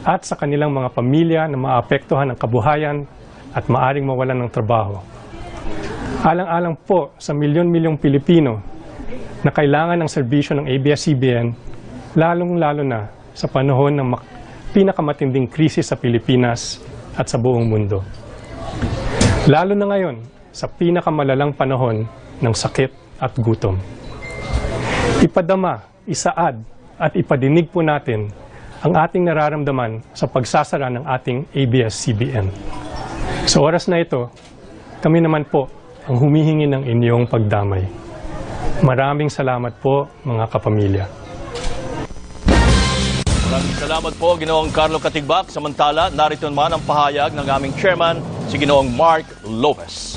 at sa kanilang mga pamilya na maapektuhan ng kabuhayan at maaring mawalan ng trabaho. Alang-alang po sa milyon-milyong Pilipino na kailangan ng serbisyo ng ABS-CBN, lalong-lalo na sa panahon ng pinakamatinding krisis sa Pilipinas at sa buong mundo. Lalo na ngayon, sa pinakamalalang panahon ng sakit at gutom. Ipadama, isaad, at ipadinig po natin ang ating nararamdaman sa pagsasara ng ating ABS-CBN. Sa oras na ito, kami naman po ang humihingi ng inyong pagdamay. Maraming salamat po, mga kapamilya. Maraming salamat po, Ginoong Carlo Katigbak. Samantala, narito naman ang pahayag ng aming chairman, si Ginoong Mark Lopez.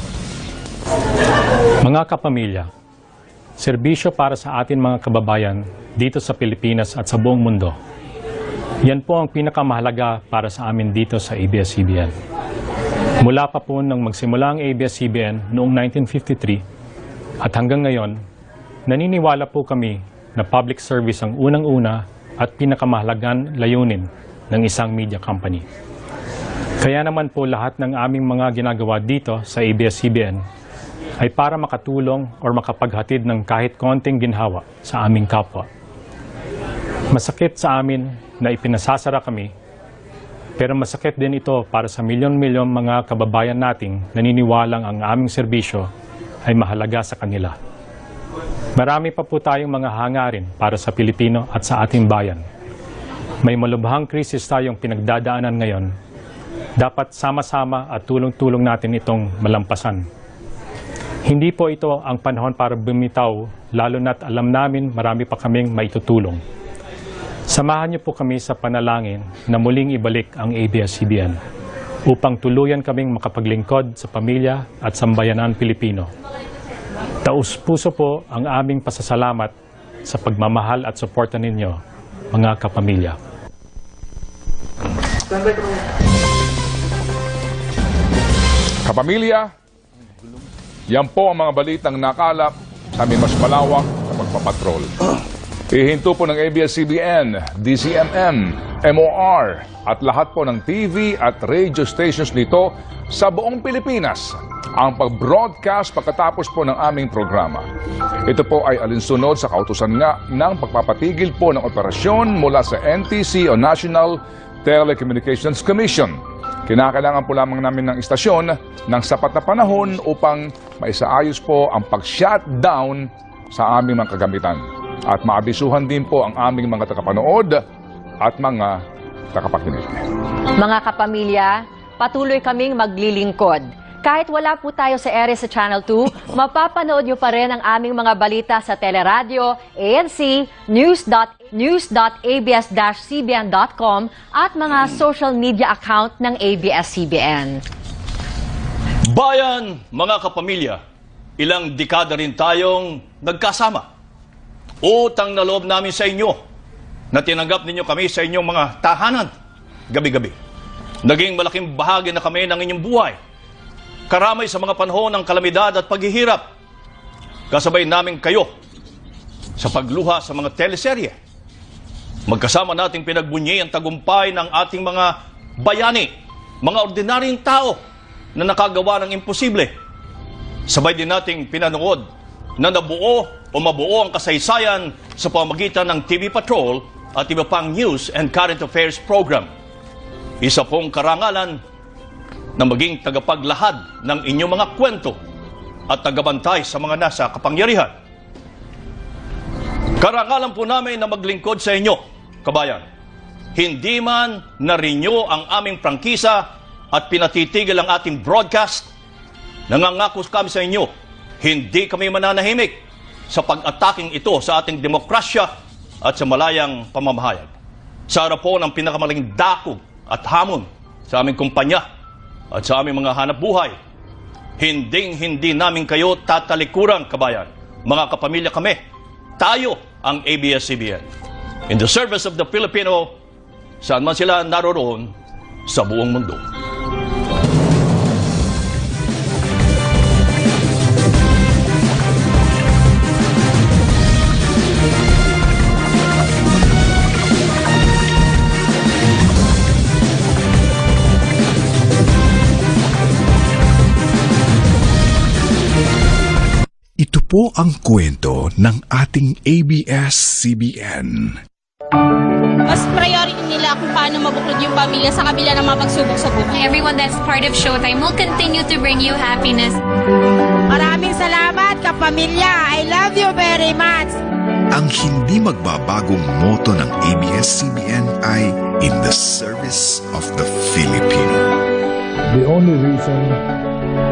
Mga kapamilya, serbisyo para sa atin mga kababayan dito sa Pilipinas at sa buong mundo. Yan po ang pinakamahalaga para sa amin dito sa ABS-CBN. Mula pa po nang magsimula ang ABS-CBN noong 1953 at hanggang ngayon, naniniwala po kami na public service ang unang-una at pinakamahalagang layunin ng isang media company. Kaya naman po lahat ng aming mga ginagawa dito sa ABS-CBN ay para makatulong o makapaghatid ng kahit konting ginhawa sa aming kapwa. Masakit sa amin na ipinasasara kami, pero masakit din ito para sa milyon-milyon mga kababayan nating naniniwalang ang aming serbisyo ay mahalaga sa kanila. Marami pa po tayong mga hangarin para sa Pilipino at sa ating bayan. May malubhang krisis tayong pinagdadaanan ngayon. Dapat sama-sama at tulong-tulong natin itong malampasan. Hindi po ito ang panahon para bumitaw, lalo na't alam namin marami pa kaming maitutulong. Samahan niyo po kami sa panalangin na muling ibalik ang ABS-CBN upang tuluyan kaming makapaglingkod sa pamilya at sambayanan Pilipino. Taus-puso po ang aming pasasalamat sa pagmamahal at suporta ninyo, mga kapamilya. Kapamilya, yan po ang mga balitang nakalap sa aming mas malawak na pagpapatrol. Ihinto po ng ABS-CBN, DCMM, MOR at lahat po ng TV at radio stations nito sa buong Pilipinas ang pag-broadcast pagkatapos po ng aming programa. Ito po ay alinsunod sa kautusan nga ng pagpapatigil po ng operasyon mula sa NTC o National Telecommunications Commission. Kinakailangan po lamang namin ng istasyon ng sapat na panahon upang maisaayos po ang pag-shutdown sa aming mga kagamitan. At maabisuhan din po ang aming mga tagapanood at mga tagapakinig. Mga kapamilya, patuloy kaming maglilingkod. Kahit wala po tayo sa ere sa Channel 2, mapapanood nyo pa rin ang aming mga balita sa teleradyo, ANC, news.abs-cbn.com at mga social media account ng ABS-CBN. Bayan, mga kapamilya, ilang dekada rin tayong nagkasama. Utang na loob namin sa inyo na tinanggap ninyo kami sa inyong mga tahanan gabi-gabi. Naging malaking bahagi na kami ng inyong buhay. Karamay sa mga panahon ng kalamidad at paghihirap. Kasabay namin kayo sa pagluha sa mga teleserye. Magkasama nating pinagbunyi ang tagumpay ng ating mga bayani, mga ordinaryong tao na nakagawa ng imposible. Sabay din nating pinanood na nabuo o mabuo ang kasaysayan sa pamamagitan ng TV Patrol at iba pang news and current affairs program. Isa pong karangalan na maging tagapaglahad ng inyong mga kwento at tagabantay sa mga nasa kapangyarihan. Karangalan po namin na maglingkod sa inyo, kabayan. Hindi man na-renew ang aming prangkisa at pinatitigil ang ating broadcast, nangangako kami sa inyo, hindi kami mananahimik sa pag-ataking ito sa ating demokrasya at sa malayang pamamahayag. Sa harap po ng pinakamalaking dakog at hamon sa aming kumpanya at sa aming mga hanap buhay, Hinding-hindi namin kayo tatalikuran, kabayan. Mga kapamilya kami, tayo ang ABS-CBN. In the service of the Filipino, saan man sila naroroon sa buong mundo. Ito po ang kwento ng ating ABS-CBN. Mas priority nila kung paano mabuklod yung pamilya sa kabila ng mga pagsubok sa buhay. Everyone that's part of Showtime will continue to bring you happiness. Maraming salamat, kapamilya. I love you very much. Ang hindi magbabagong motto ng ABS-CBN ay in the service of the Filipino. The only reason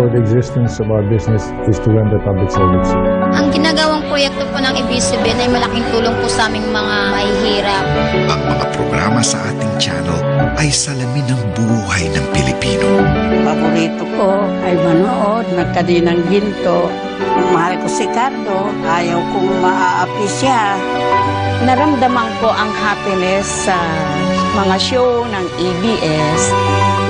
for the existence of our business is to render public service. Ang ginagawang proyekto po ng ABS-CBN ay malaking tulong po sa aming mga mahihirap. Ang mga programa sa ating channel ay salamin ng buhay ng Pilipino. Paborito ko ay manood ng Kadinang Ginto. Mahal ko si Cardo, ayaw kong maa-api siya. Naramdaman ko ang happiness sa mga show ng ABS.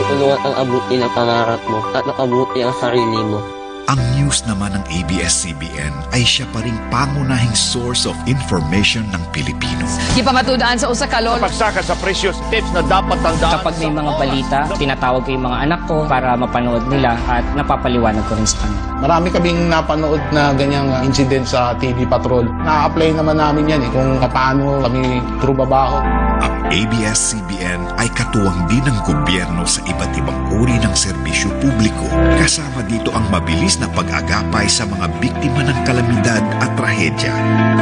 Tulungan ang abuti ng pangarap mo at makabuti ang sarili mo. Ang news naman ng ABS-CBN ay siya pa ring pangunahing source of information ng Pilipino. Di pa matudaan sa usakalol. Pagsaka sa precious tips na dapat tandaan. Kapag may mga balita, tinatawag ko yung mga anak ko para mapanood nila at napapaliwanag ko rin sa kanila. Marami kaming napanood na ganyang incident sa TV Patrol. Na-apply naman namin yan kung paano kami trubabaho. Ang ABS-CBN ay katuwang din ng gobyerno sa iba't ibang uri ng serbisyo publiko. Kasama dito ang mabilis na pag-agapay sa mga biktima ng kalamidad at trahedya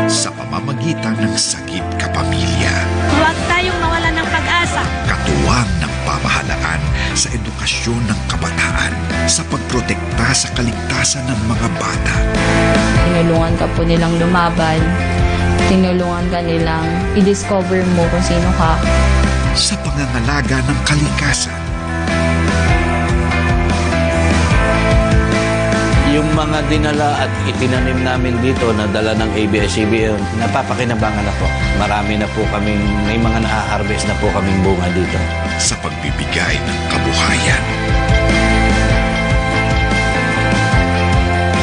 sa pamamagitan ng Sagip Kapamilya. Huwag tayong mawalan ng pag-asa. Katuwang ng pamahalaan sa edukasyon ng kabataan sa pagprotekta sa kaligtasan ng mga bata. Tinulungan ka po nilang lumaban. Tinulungan ka nilang i-discover mo kung sino ka. Sa pangangalaga ng kalikasan. Yung mga dinala at itinanim namin dito na dala ng ABS-CBN, napapakinabangan na po. Marami na po kaming, may mga na-harvest na po kaming bunga dito. Sa pagbibigay ng kabuhayan.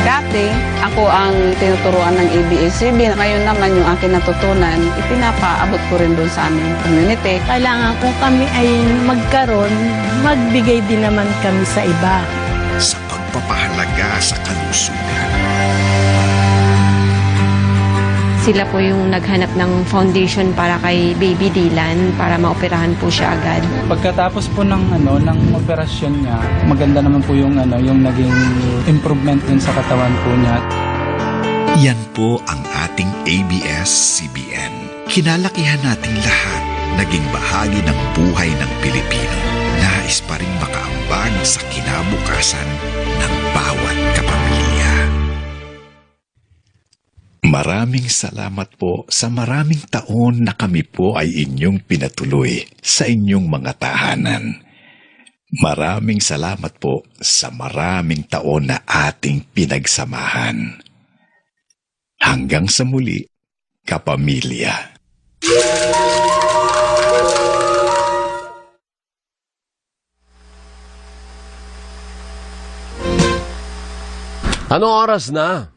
Dati, ako ang tinuturuan ng ABS-CBN. Ngayon naman yung aking natutunan, ipinapaabot ko rin doon sa aming community. Kailangan kung kami ay magkaroon, magbigay din naman kami sa iba. Sa pagpapahalaga sa kalusugan. Sila po yung naghanap ng foundation para kay Baby Dylan para maoperahan po siya agad. Pagkatapos po ng operasyon niya, maganda naman po yung naging improvement din sa katawan po niya. Yan po ang ating ABS-CBN. Kinalakihan nating lahat, naging bahagi ng buhay ng Pilipino. Nais pa rin makaambag sa kinabukasan ng bawat kapamilya. Maraming salamat po sa maraming taon na kami po ay inyong pinatuloy sa inyong mga tahanan. Maraming salamat po sa maraming taon na ating pinagsamahan. Hanggang sa muli, kapamilya. Anong oras na?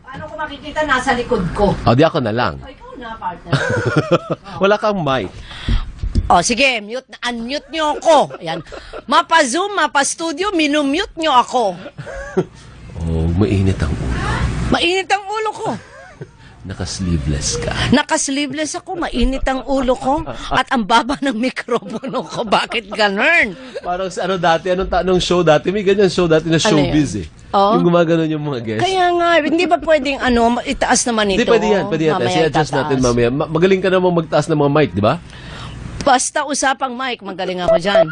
Paano ko makikita nasa likod ko? O, di ako na lang. O, ikaw na, partner. Wala kang mic. O, sige, unmute nyo ako. Ayan. Mapa-Zoom, mapa-studio, minumute nyo ako. Oh, mainit ang ulo. Mainit ang ulo ko. Naka-sleeveless ka. Naka-sleeveless ako, mainit ang ulo ko. At ang baba ng mikropono ko. Bakit ganun? Parang dati, anong show dati? May ganyan show dati na showbiz eh. Oh? Yung gumagano yung mga guests. Kaya nga, hindi ba pwedeng itaas naman ito? Hindi, pwede yan. I-adjust natin mamaya. Magaling ka namang magtaas ng mga mic, di ba? Basta usapang mic, magaling ako dyan.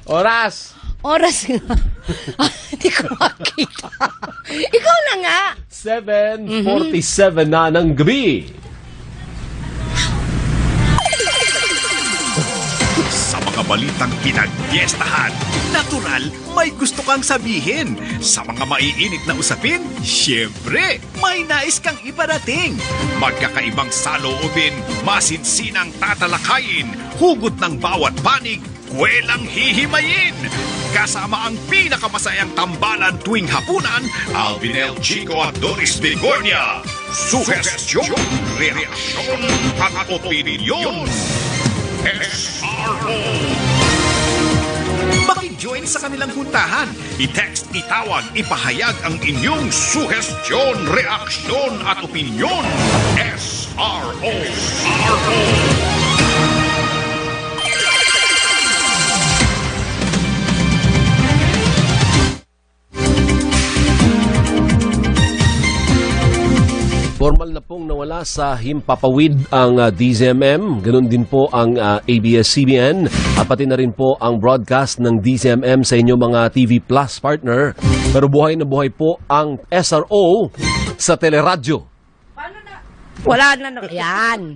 Oras nga. Hindi ko makita. Ikaw na nga. 7:47 na ng gabi. Sa mga balitang pinagpiestahan. Natural, may gusto kang sabihin. Sa mga maiinit na usapin, syempre, may nais kang iparating. Magkakaibang saloobin, masinsinang tatalakayin, hugot ng bawat panig, kwelang hihimayin. Kasama ang pinakamasayang tambalan tuwing hapunan, Alvinel Chico at Doris Bigornia. Sugestyon, reaksyon at opinyon. SRO. Maki-join sa kanilang puntahan. I-text, itawag, ipahayag ang inyong sugestyon, reaksyon at opinyon. SRO. SRO. Formal na pong nawala sa himpapawid ang DZMM, ganun din po ang ABS-CBN at pati na rin po ang broadcast ng DZMM sa inyong mga TV Plus partner. Pero buhay na buhay po ang SRO sa teleradyo. Wala na yan.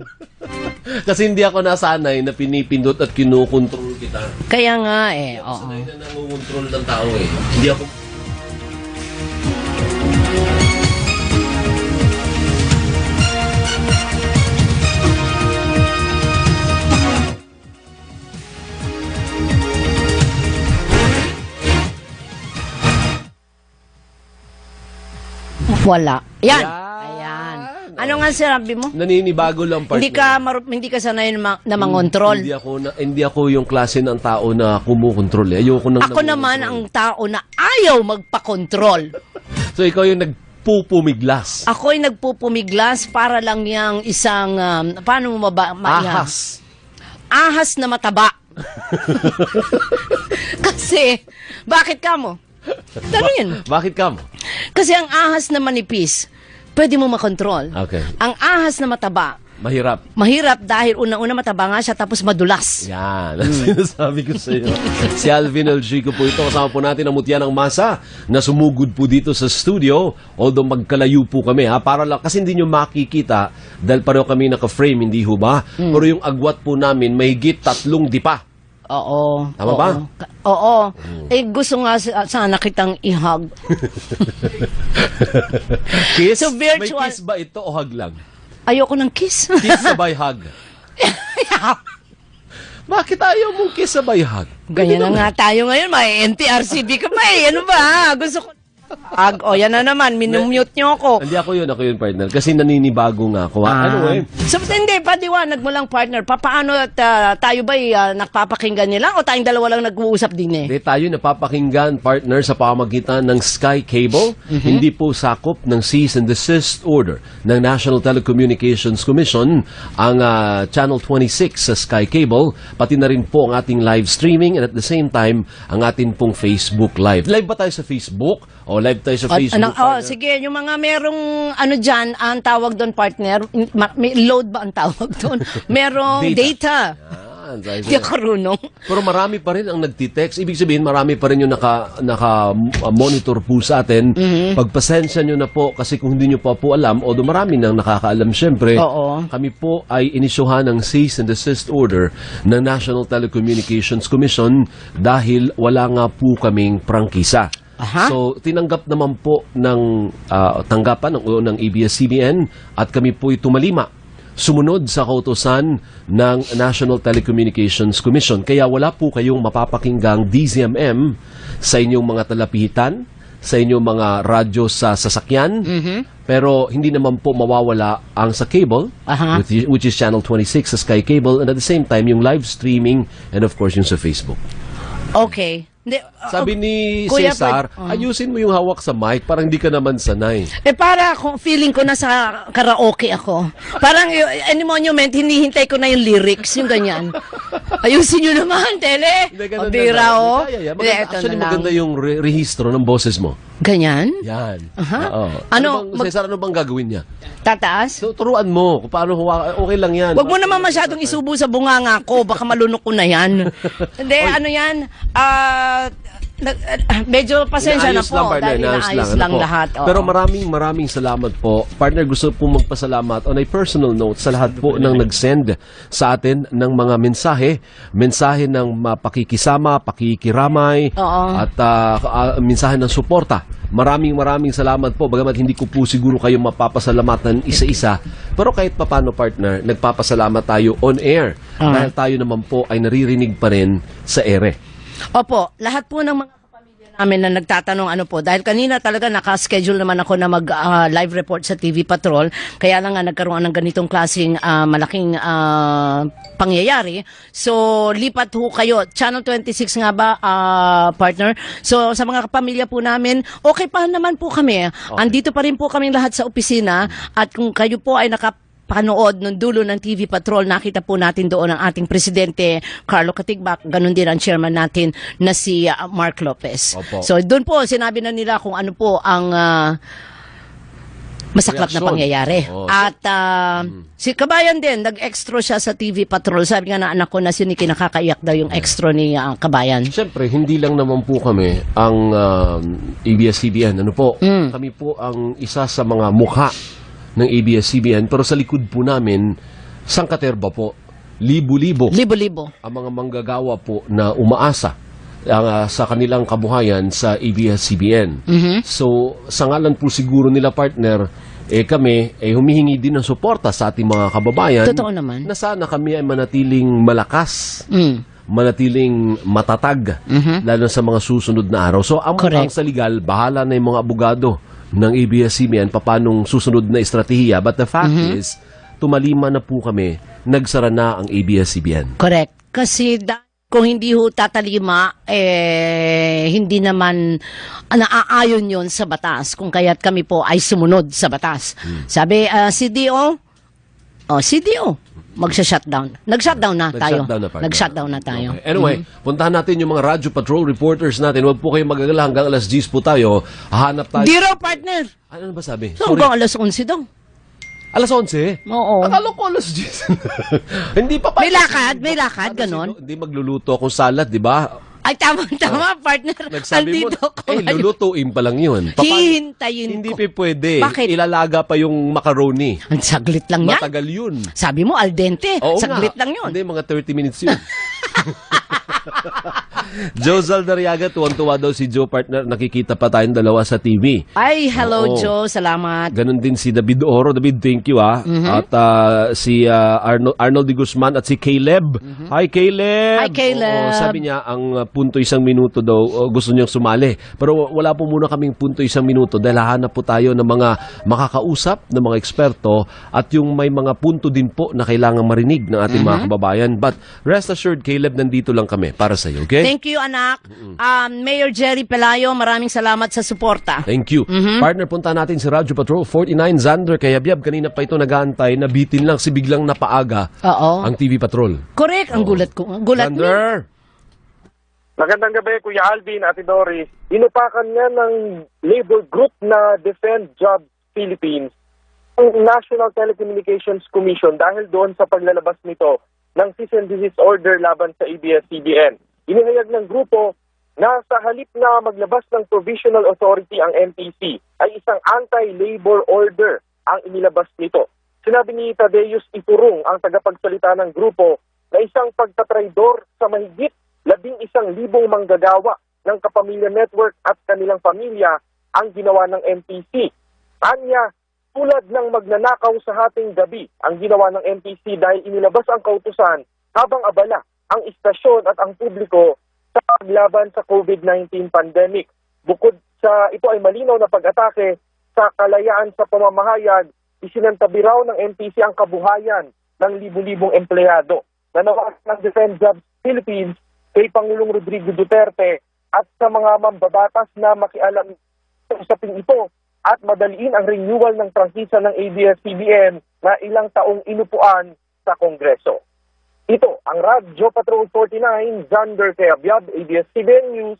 Kasi hindi ako nasanay na pinipindot at kinukontrol kita. Kaya nga eh. Oo. Sanay na nangungontrol ng tao eh. Hindi ako... Wala. Yan. Ayan. Ano nga sinabi mo? Naninibago lang partner. Hindi ka sanay na mangontrol. Hindi ako yung klase ng tao na kumukontrol. Ayoko nang Ako naman ang tao na ayaw magpakontrol. So ikaw yung nagpupumiglas. Ako ay nagpupumiglas para lang yung isang paano mo Ahas. Ahas na mataba. Kasi bakit ka mo? Tanungin. Bakit ka mo? Kasi ang ahas na manipis, pwede mo makontrol. Okay. Ang ahas na mataba, Mahirap. mahirap dahil unang-una mataba nga siya tapos madulas. Yan. Ang sinasabi ko sa iyo. Si Alvin L. Chico po ito. Kasama po natin ang mutya ng masa na sumugod po dito sa studio. Although magkalayo po kami ha. Para lang, kasi hindi nyo makikita dahil pareho kami naka-frame, hindi ho ba? Pero yung agwat po namin, mahigit 3 dipa. Oo. Tama ba? Oo. Eh, gusto nga sana kitang ihag. Kiss? So, virtual. May kiss ba ito o hug lang? Ayoko ng kiss. Kiss sabay hug. Bakit ayaw mong kiss sabay hug? Ganyan na nga tayo ngayon. May NTRCB ka pa eh. Ano ba? Gusto ko... O, yan na naman. Minumute nyo ako. Hindi ako yun, partner. Kasi naninibago nga ako. Ano eh? So, hindi. Padiwanag mo lang, partner. Paano at tayo ba'y nakpapakinggan nila o tayong dalawa lang nag-uusap din eh? Hindi tayo napapakinggan, partner, sa pamamagitan ng Sky Cable. Hindi po sakop ng Cease and Desist Order ng National Telecommunications Commission ang Channel 26 sa Sky Cable. Pati na rin po ang ating live streaming and at the same time, ang ating pong Facebook Live. Live ba tayo sa Facebook? O live tayo sa Facebook? Sige, yung mga merong ano dyan, ang tawag doon, partner, may load ba ang tawag doon? Merong data. Hindi ako runong. Pero marami pa rin ang nagtitext. Ibig sabihin, marami pa rin yung naka-monitor po sa atin. Pagpasensya nyo na po, kasi kung hindi nyo pa po alam, although marami nang nakakaalam syempre, kami po ay inisyuhan ng Cease and Desist Order ng National Telecommunications Commission dahil wala nga po kaming prangkisa. So, tinanggap naman po ng tanggapan ng ABS-CBN at kami po'y tumalima. Sumunod sa kautusan ng National Telecommunications Commission. Kaya wala po kayong mapapakinggang DZMM sa inyong mga talapihitan, sa inyong mga radyo sa sasakyan. Pero hindi naman po mawawala ang sa cable, which is Channel 26 sa Sky Cable, and at the same time, yung live streaming and of course yung sa Facebook. Okay. Sabi ni Kuya, Cesar, ayusin mo yung hawak sa mic, parang hindi ka naman sanay. Para feeling ko nasa karaoke ako. Parang any monument, hinihintay ko na yung lyrics, yung ganyan. Ayusin nyo naman, tele. Pabira o. Actually, maganda yung rehistro ng boses mo. Ganyan? Yan. Cesar, ano bang gagawin niya? Tataas? Turuan mo kung paano okay lang yan. Huwag mo naman masyadong isubo sa bunganga ko, baka malunok ko na yan. Hindi, ano yan? medyo pasensya na Inaayos po lang, partner, dahil inaayos inaayos lang, lang ano po. lahat. Oo. Pero maraming salamat po. Partner, gusto po magpasalamat on a personal note sa lahat po ng nag-send sa atin ng mga mensahe ng pakikisama, pakikiramay, at mensahe ng suporta. Maraming salamat po. Bagamat hindi ko po siguro kayo mapapasalamatan isa-isa, pero kahit papano, partner, nagpapasalamat tayo on air dahil tayo naman po ay naririnig pa rin sa ere. Opo, lahat po ng mga kapamilya namin na nagtatanong dahil kanina talaga naka-schedule naman ako na mag-live report sa TV Patrol, kaya lang nga nagkaroon ng ganitong klaseng malaking pangyayari. So, lipat ho kayo. Channel 26 nga ba, partner? So, sa mga kapamilya po namin, okay pa naman po kami. Okay. Andito pa rin po kami lahat sa opisina at kung kayo po ay panood ng dulo ng TV Patrol, nakita po natin doon ang ating presidente Carlo Katigbak, ganun din ang chairman natin na si Mark Lopez. Opo. So doon po sinabi na nila kung ano po ang masaklap na pangyayari. At si Kabayan din, nag-extra siya sa TV Patrol. Sabi nga na anak ko na si nakakaiyak daw yung extra ni Kabayan. Siyempre, hindi lang naman po kami ang ABS-CBN. Kami po ang isa sa mga mukha ng ABS-CBN, pero sa likod po namin, sangkaterba po, libo-libo ang mga manggagawa po na umaasa sa kanilang kabuhayan sa ABS-CBN. So, sa ngalan po siguro nila, partner, kami humihingi din ng suporta sa ating mga kababayan. Totoo naman. Na sana kami ay manatiling malakas, manatiling matatag, lalo sa mga susunod na araw. So, ang sa legal, bahala na yung mga abogado ng ABS-CBN paanong susunod na estratehiya. But the fact is, tumalima na po kami, nagsara na ang ABS-CBN. Correct. Kasi kung hindi ho tatalima, hindi naman naaayon yon sa batas. Kung kaya't kami po ay sumunod sa batas. Sabi, CDO, magsha-shutdown. Nag-shutdown na tayo. Nag-shutdown na tayo. Okay. Anyway, puntahan natin yung mga Radyo Patrol reporters natin. Huwag po kayong magagala hanggang alas 10 po tayo. Hahanap tayo. Di raw, partner. Ano ba sabi? So, hanggang alas 11 daw. Alas 11? Oo. Akala ko alas 10. Hindi pa pa. May lakad, ganon. Hindi magluluto akong salad, di ba? Ay, tama, partner. Nagsabi mo, ko lulutuin pa lang yun. Hihintayin Hindi ko. pa pwede. Bakit? Ilalaga pa yung macaroni. Ang saglit lang yan. Matagal yun. Sabi mo, al dente. Oo saglit nga. lang yun. Hindi, mga 30 minutes yun. Joe Zaldariaga, tuwan-tuwa daw si Joe, partner. Nakikita pa tayong dalawa sa TV. Ay, hello Joe, salamat. Ganon din si David Oro. David, thank you At si Arnold de Guzman at si Caleb. Hi Caleb. Hi Caleb. Sabi niya, ang punto 1 minuto daw gusto niyang sumali. Pero wala po muna kaming punto 1 minuto dahil hahanap po tayo ng mga makakausap, ng mga eksperto at yung may mga punto din po na kailangang marinig ng ating mga kababayan. But rest assured, Caleb, nandito lang kami para sa iyo, okay? Thank you, anak. Mayor Jerry Pelayo, maraming salamat sa suporta. Thank you. Partner, punta natin si Radyo Patrol 49, Xander Kayabyab. Kanina pa ito nag-aantay, nabitin lang si biglang napaaga ang TV Patrol. Correct, ang gulat ko. Gulat Xander! Magandang gabi, Kuya Alvin, Ate Doris. Inupakan nga ng labor group na Defend Jobs Philippines ang National Telecommunications Commission dahil doon sa paglalabas nito ng cease and desist order laban sa ABS-CBN. Inihayag ng grupo na sa halip na maglabas ng Provisional Authority ang NTC ay isang anti-labor order ang inilabas nito. Sinabi ni Tadeus Iturong, ang tagapagsalita ng grupo, na isang pagtatraidor sa mahigit 11,000 manggagawa ng Kapamilya Network at kanilang pamilya ang ginawa ng NTC. Anya, tulad ng magnanakaw sa hating gabi ang ginawa ng NTC dahil inilabas ang kautusan habang abala ang istasyon at ang publiko sa paglaban sa COVID-19 pandemic. Bukod sa ito ay malinaw na pag-atake sa kalayaan sa pamamahayag, isinantabi raw ng NTC ang kabuhayan ng libu-libong empleyado. Nanawagan ng Defend Jobs Philippines kay Pangulong Rodrigo Duterte at sa mga mambabatas na makialam sa usaping ito at madaliin ang renewal ng prangkisa ng ABS-CBN na ilang taong inupuan sa Kongreso. Ito ang Radyo Patrol 49, Xander Kayabyab, ABS-CBN News,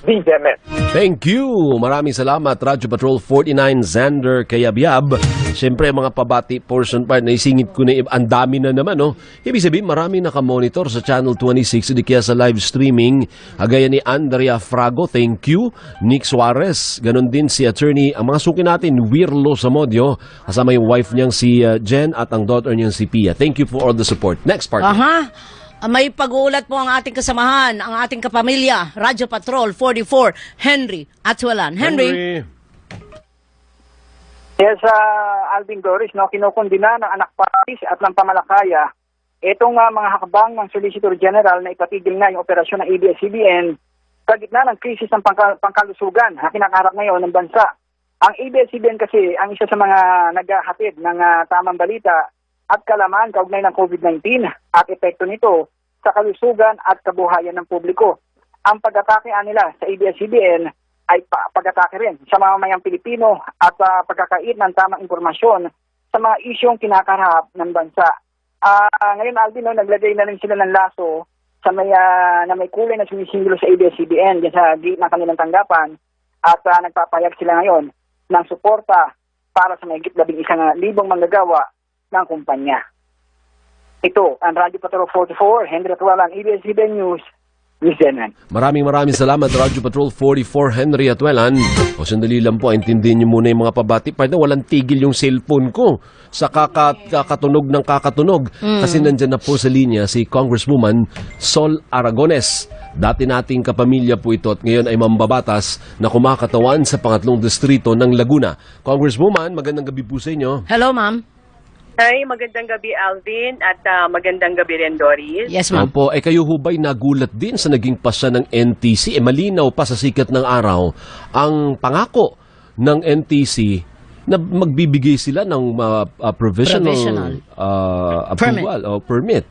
DZMS. Thank you! Maraming salamat, Radyo Patrol 49 Xander Kayabyab. Siyempre, mga pabati portion part, naisingit ko na ang dami na naman, no? Ibig sabihin, marami nakamonitor sa Channel 26, hindi kaya sa live streaming. Agaya ni Andrea Frago, thank you. Nick Suarez, ganun din si attorney, ang mga suki natin, Wirlo Samodio, kasama yung wife niyang si Jen at ang daughter niyang si Pia. Thank you for all the support. Next part. May pag-uulat po ang ating kasamahan, ang ating kapamilya, Radyo Patrol 44, Henry Atualan. Henry. Yes, Alvin Doris, no, kinukundina ng anak parties at ng pamalakaya itong mga hakbang ng Solicitor General na ipatigil na yung operasyon ng ABS-CBN sa gitna ng krisis ng pangkalusugan na kinakaharap ngayon ng bansa. Ang ABS-CBN kasi ang isa sa mga naghahatid ng tamang balita at kalaman kaugnay ng COVID-19 at epekto nito sa kalusugan at kabuhayan ng publiko. Ang pag-atake nila sa ABS-CBN ay pag-atake rin sa mamamayang Pilipino at pagkakait ng tamang impormasyon sa mga isyong kinakaharap ng bansa. Ngayon, Alvin, naglagay na rin sila ng laso sa na may kulay na sumisimbolo sa ABS-CBN dyan sa gate ng kanilang tanggapan at nagpapayag sila ngayon ng suporta para sa mahigit 11,000 manggagawa ng kumpanya. Ito, ang Radyo Patrol 44, Henry Atualan, ABS-CBN News, Maraming salamat, Radyo Patrol 44, Henry Atualan. O sandali lang po, intindihin niyo muna yung mga pabati. Pwede, walang tigil yung cellphone ko sa kakatunog ng kakatunog. Kasi nandyan na po sa linya si Congresswoman Sol Aragones. Dati nating kapamilya po ito at ngayon ay mambabatas na kumakatawan sa pangatlong distrito ng Laguna. Congresswoman, magandang gabi po sa inyo. Hello, ma'am. Hi, magandang gabi Alvin at magandang gabi rin Doris. Yes, ma'am. Opo, kayo hubay nagulat din sa naging pasya ng NTC. Malinaw pa sa sikat ng araw ang pangako ng NTC na magbibigay sila ng provisional approval o permit.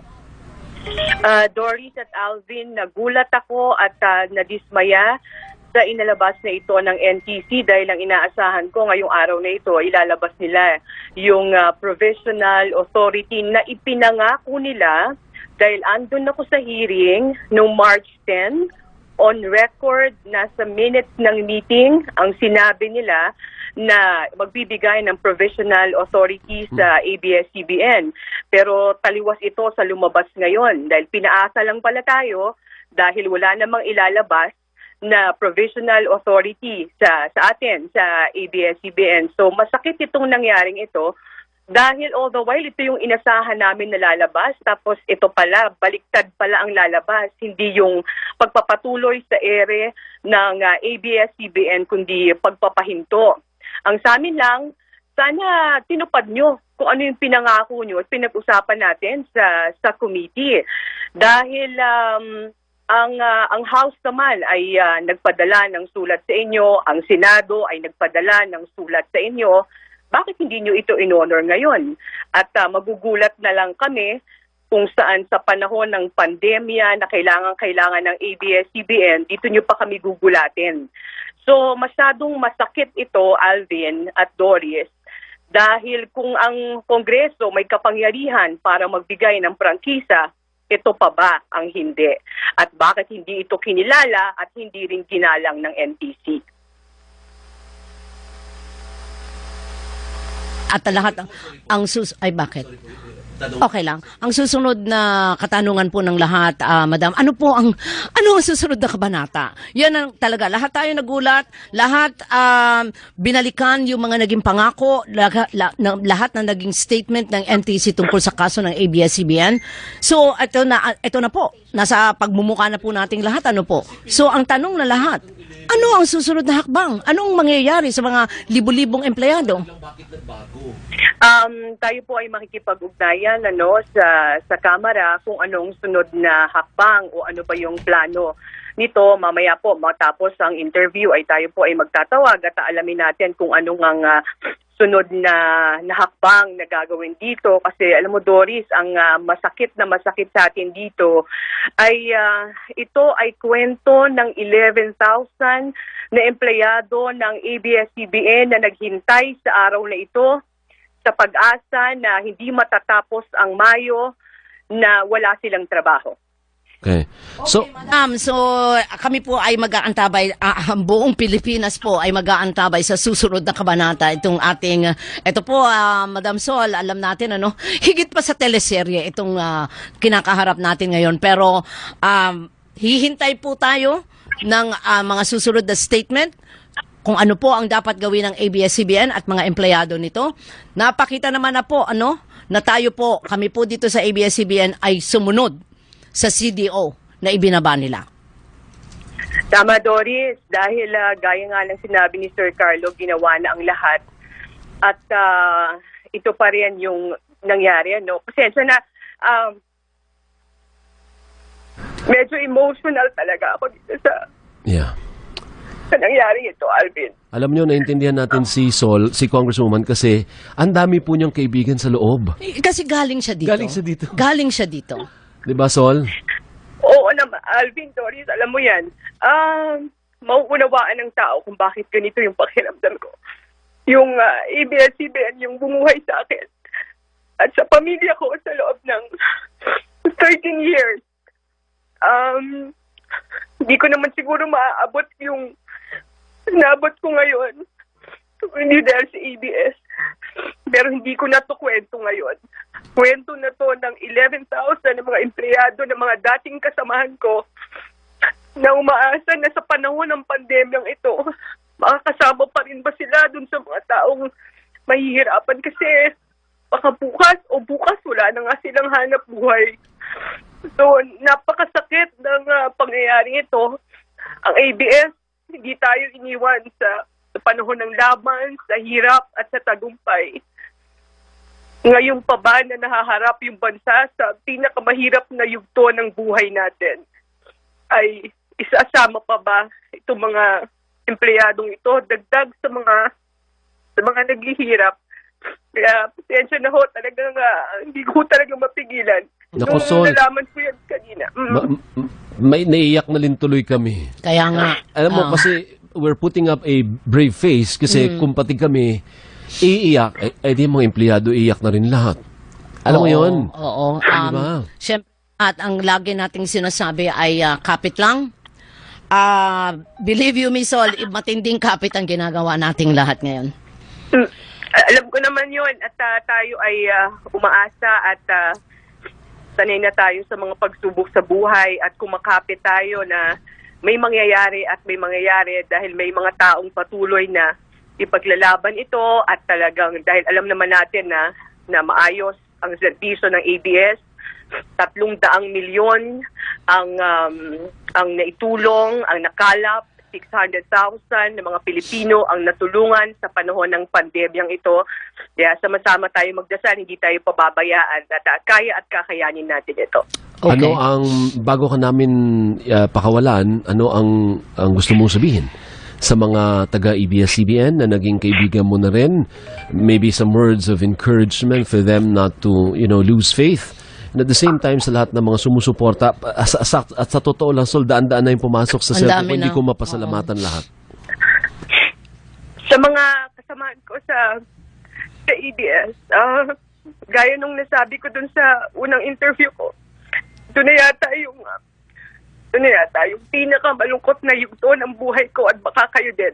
Doris at Alvin, nagulat ako at nadismaya sa inalabas na ito ng NTC dahil ang inaasahan ko ngayong araw na ito, ilalabas nila yung provisional authority na ipinangako nila dahil andun ako sa hearing noong March 10 on record nasa minutes ng meeting ang sinabi nila na magbibigay ng provisional authority sa ABS-CBN. Pero taliwas ito sa lumabas ngayon dahil pinaasa lang pala tayo dahil wala namang ilalabas na provisional authority sa atin, sa ABS-CBN. So masakit itong nangyaring ito dahil all the while ito yung inasahan namin na lalabas tapos ito pala, baliktad pala ang lalabas. Hindi yung pagpapatuloy sa ere ng ABS-CBN kundi pagpapahinto. Ang sa amin lang, sana tinupad nyo kung ano yung pinangako nyo at pinag-usapan natin sa committee. Dahil ang House naman ay nagpadala ng sulat sa inyo, ang Senado ay nagpadala ng sulat sa inyo. Bakit hindi nyo ito in-honor ngayon? At magugulat na lang kami kung saan sa panahon ng pandemya na kailangan ng ABS-CBN, dito nyo pa kami gugulatin. So masyadong masakit ito, Alvin at Doris, dahil kung ang Kongreso may kapangyarihan para magbigay ng prangkisa, ito pa ba ang hindi? At bakit hindi ito kinilala at hindi rin ginalang ng NTC? At lahat ay bakit? Okay lang. Ang susunod na katanungan po ng lahat, Madam, ano ang susunod na kabanata? Yan ang talaga. Lahat tayo nagulat, lahat binalikan yung mga naging pangako, lahat na naging statement ng NTC tungkol sa kaso ng ABS-CBN. So, ito na po. Nasa pagmumukha na po nating lahat. Ano po? So, ang tanong na lahat, ano ang susunod na hakbang? Anong mangyayari sa mga libu-libong empleyado? Tayo po ay makikipag-ugnayan sa Kamara kung anong sunod na hakbang o ano ba yung plano nito. Mamaya po matapos ang interview ay tayo po ay magtatawag at alamin natin kung anong ang sunod na hakbang na gagawin dito. Kasi alam mo Doris, ang masakit sa atin dito ay ito ay kwento ng 11,000 na empleyado ng ABS-CBN na naghintay sa araw na ito sa pag-asa na hindi matatapos ang Mayo na wala silang trabaho. Okay. So, Ma'am, so kami po ay mag-aantabay, ang buong Pilipinas po ay mag-aantabay sa susunod na kabanata. Itong ating, ito po, Madam Sol, alam natin, higit pa sa teleserye itong kinakaharap natin ngayon. Pero hihintay po tayo ng mga susunod na statement kung ano po ang dapat gawin ng ABS-CBN at mga empleyado nito. Napakita naman na po, na tayo po, kami po dito sa ABS-CBN ay sumunod sa CDO na ibinaba nila. Tama, Doris. Dahil gaya nga ng sinabi ni Sir Carlo, ginawa na ang lahat. At ito pa rin yung nangyari. Pasensya na, medyo emotional talaga ako dito sa nangyari ito, Alvin. Alam nyo, naintindihan natin si Sol, si Congresswoman, kasi ang dami po niyang kaibigan sa loob. Kasi galing siya dito. Galing siya dito. Diba, Sol? Oo naman, Alvin, Doris, alam mo yan. Mauunawaan ng tao kung bakit ganito yung pakiramdam ko. Yung ABS-CBN, yung bumuhay sa akin. At sa pamilya ko sa loob ng 13 years. Hindi ko naman siguro maaabot yung naabot ko ngayon. Hindi dahil sa ABS. Pero hindi ko na to kwento ngayon. Kwento na to ng 11,000 na mga empleyado, ng mga dating kasamahan ko na umaasa na sa panahon ng pandemyang ito, makakasama pa rin ba sila dun sa mga taong mahihirapan kasi baka bukas wala na nga silang hanap buhay. So, napakasakit ng pangyayari ito. Ang ABS, hindi tayo iniwan sa panahon ng laban, sa hirap at sa tagumpay. Ngayon pa ba na nahaharap yung bansa sa pinakamahirap na yugto ng buhay natin, ay isasama pa ba itong mga empleyadong ito, dagdag sa mga naghihirap? Kaya, pasensya na ho, talagang hindi ko talaga mapigilan. Naku, Sol, nalaman ko yan kanina. may naiyak na rin tuloy kami. Kaya nga. Alam mo, kasi we're putting up a brave face kasi kung pati kami iiyak, di mga empleyado iiyak na rin lahat. Alam mo yun? Oo. Siyempre, at ang lagi nating sinasabi ay kapit lang. Believe you me, Sol, matinding kapit ang ginagawa nating lahat ngayon. Alam ko naman yun at tayo ay umaasa at sanay na tayo sa mga pagsubok sa buhay at kumakapit tayo na may mangyayari at may mangyayari dahil may mga taong patuloy na ipaglalaban ito at talagang dahil alam naman natin na maayos ang serbisyo ng ABS, 300 milyon ang naitulong, ang nakalap, 600,000 ng mga Pilipino ang natulungan sa panahon ng pandemyang ito. Kaya sama-sama tayo magdasal, hindi tayo pababayaan at kaya at kakayanin natin ito. Okay. Ano ang, bago ka namin pakawalan, ano ang gusto mong sabihin sa mga taga-ABS-CBN na naging kaibigan mo na rin? Maybe some words of encouragement for them not to, lose faith. And at the same time, sa lahat ng mga sumusuporta, at sa totoo lang, Sol, daan-daan na yung pumasok sa cellphone, hindi ko mapasalamatan lahat. Sa mga kasamaan ko sa ABS, gaya nung nasabi ko dun sa unang interview ko, doon na yata yung pinakamalungkot na yugto ng buhay ko at baka kayo din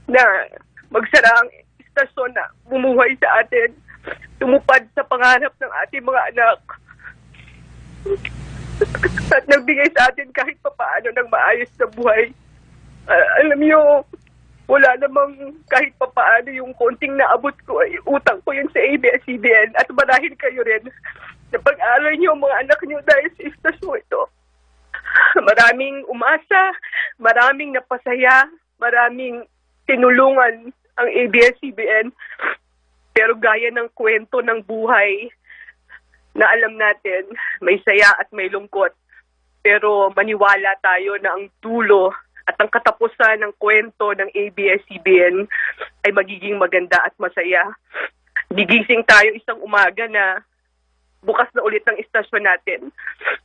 na magsara ang istasyon na bumuhay sa atin, tumupad sa pangarap ng ating mga anak at nagbigay sa atin kahit papaano ng maayos na buhay. Alam niyo, wala namang kahit papaano yung konting naabot ko ay utang ko yun sa ABS-CBN at marahil kayo rin na pag-aaral niyo ang mga anak niyo dahil sa istasyon ito. Maraming umasa, maraming napasaya, maraming tinulungan ang ABS-CBN. Pero gaya ng kwento ng buhay na alam natin, may saya at may lungkot. Pero maniwala tayo na ang dulo at ang katapusan ng kwento ng ABS-CBN ay magiging maganda at masaya. Gigising tayo isang umaga na bukas na ulit ang istasyon natin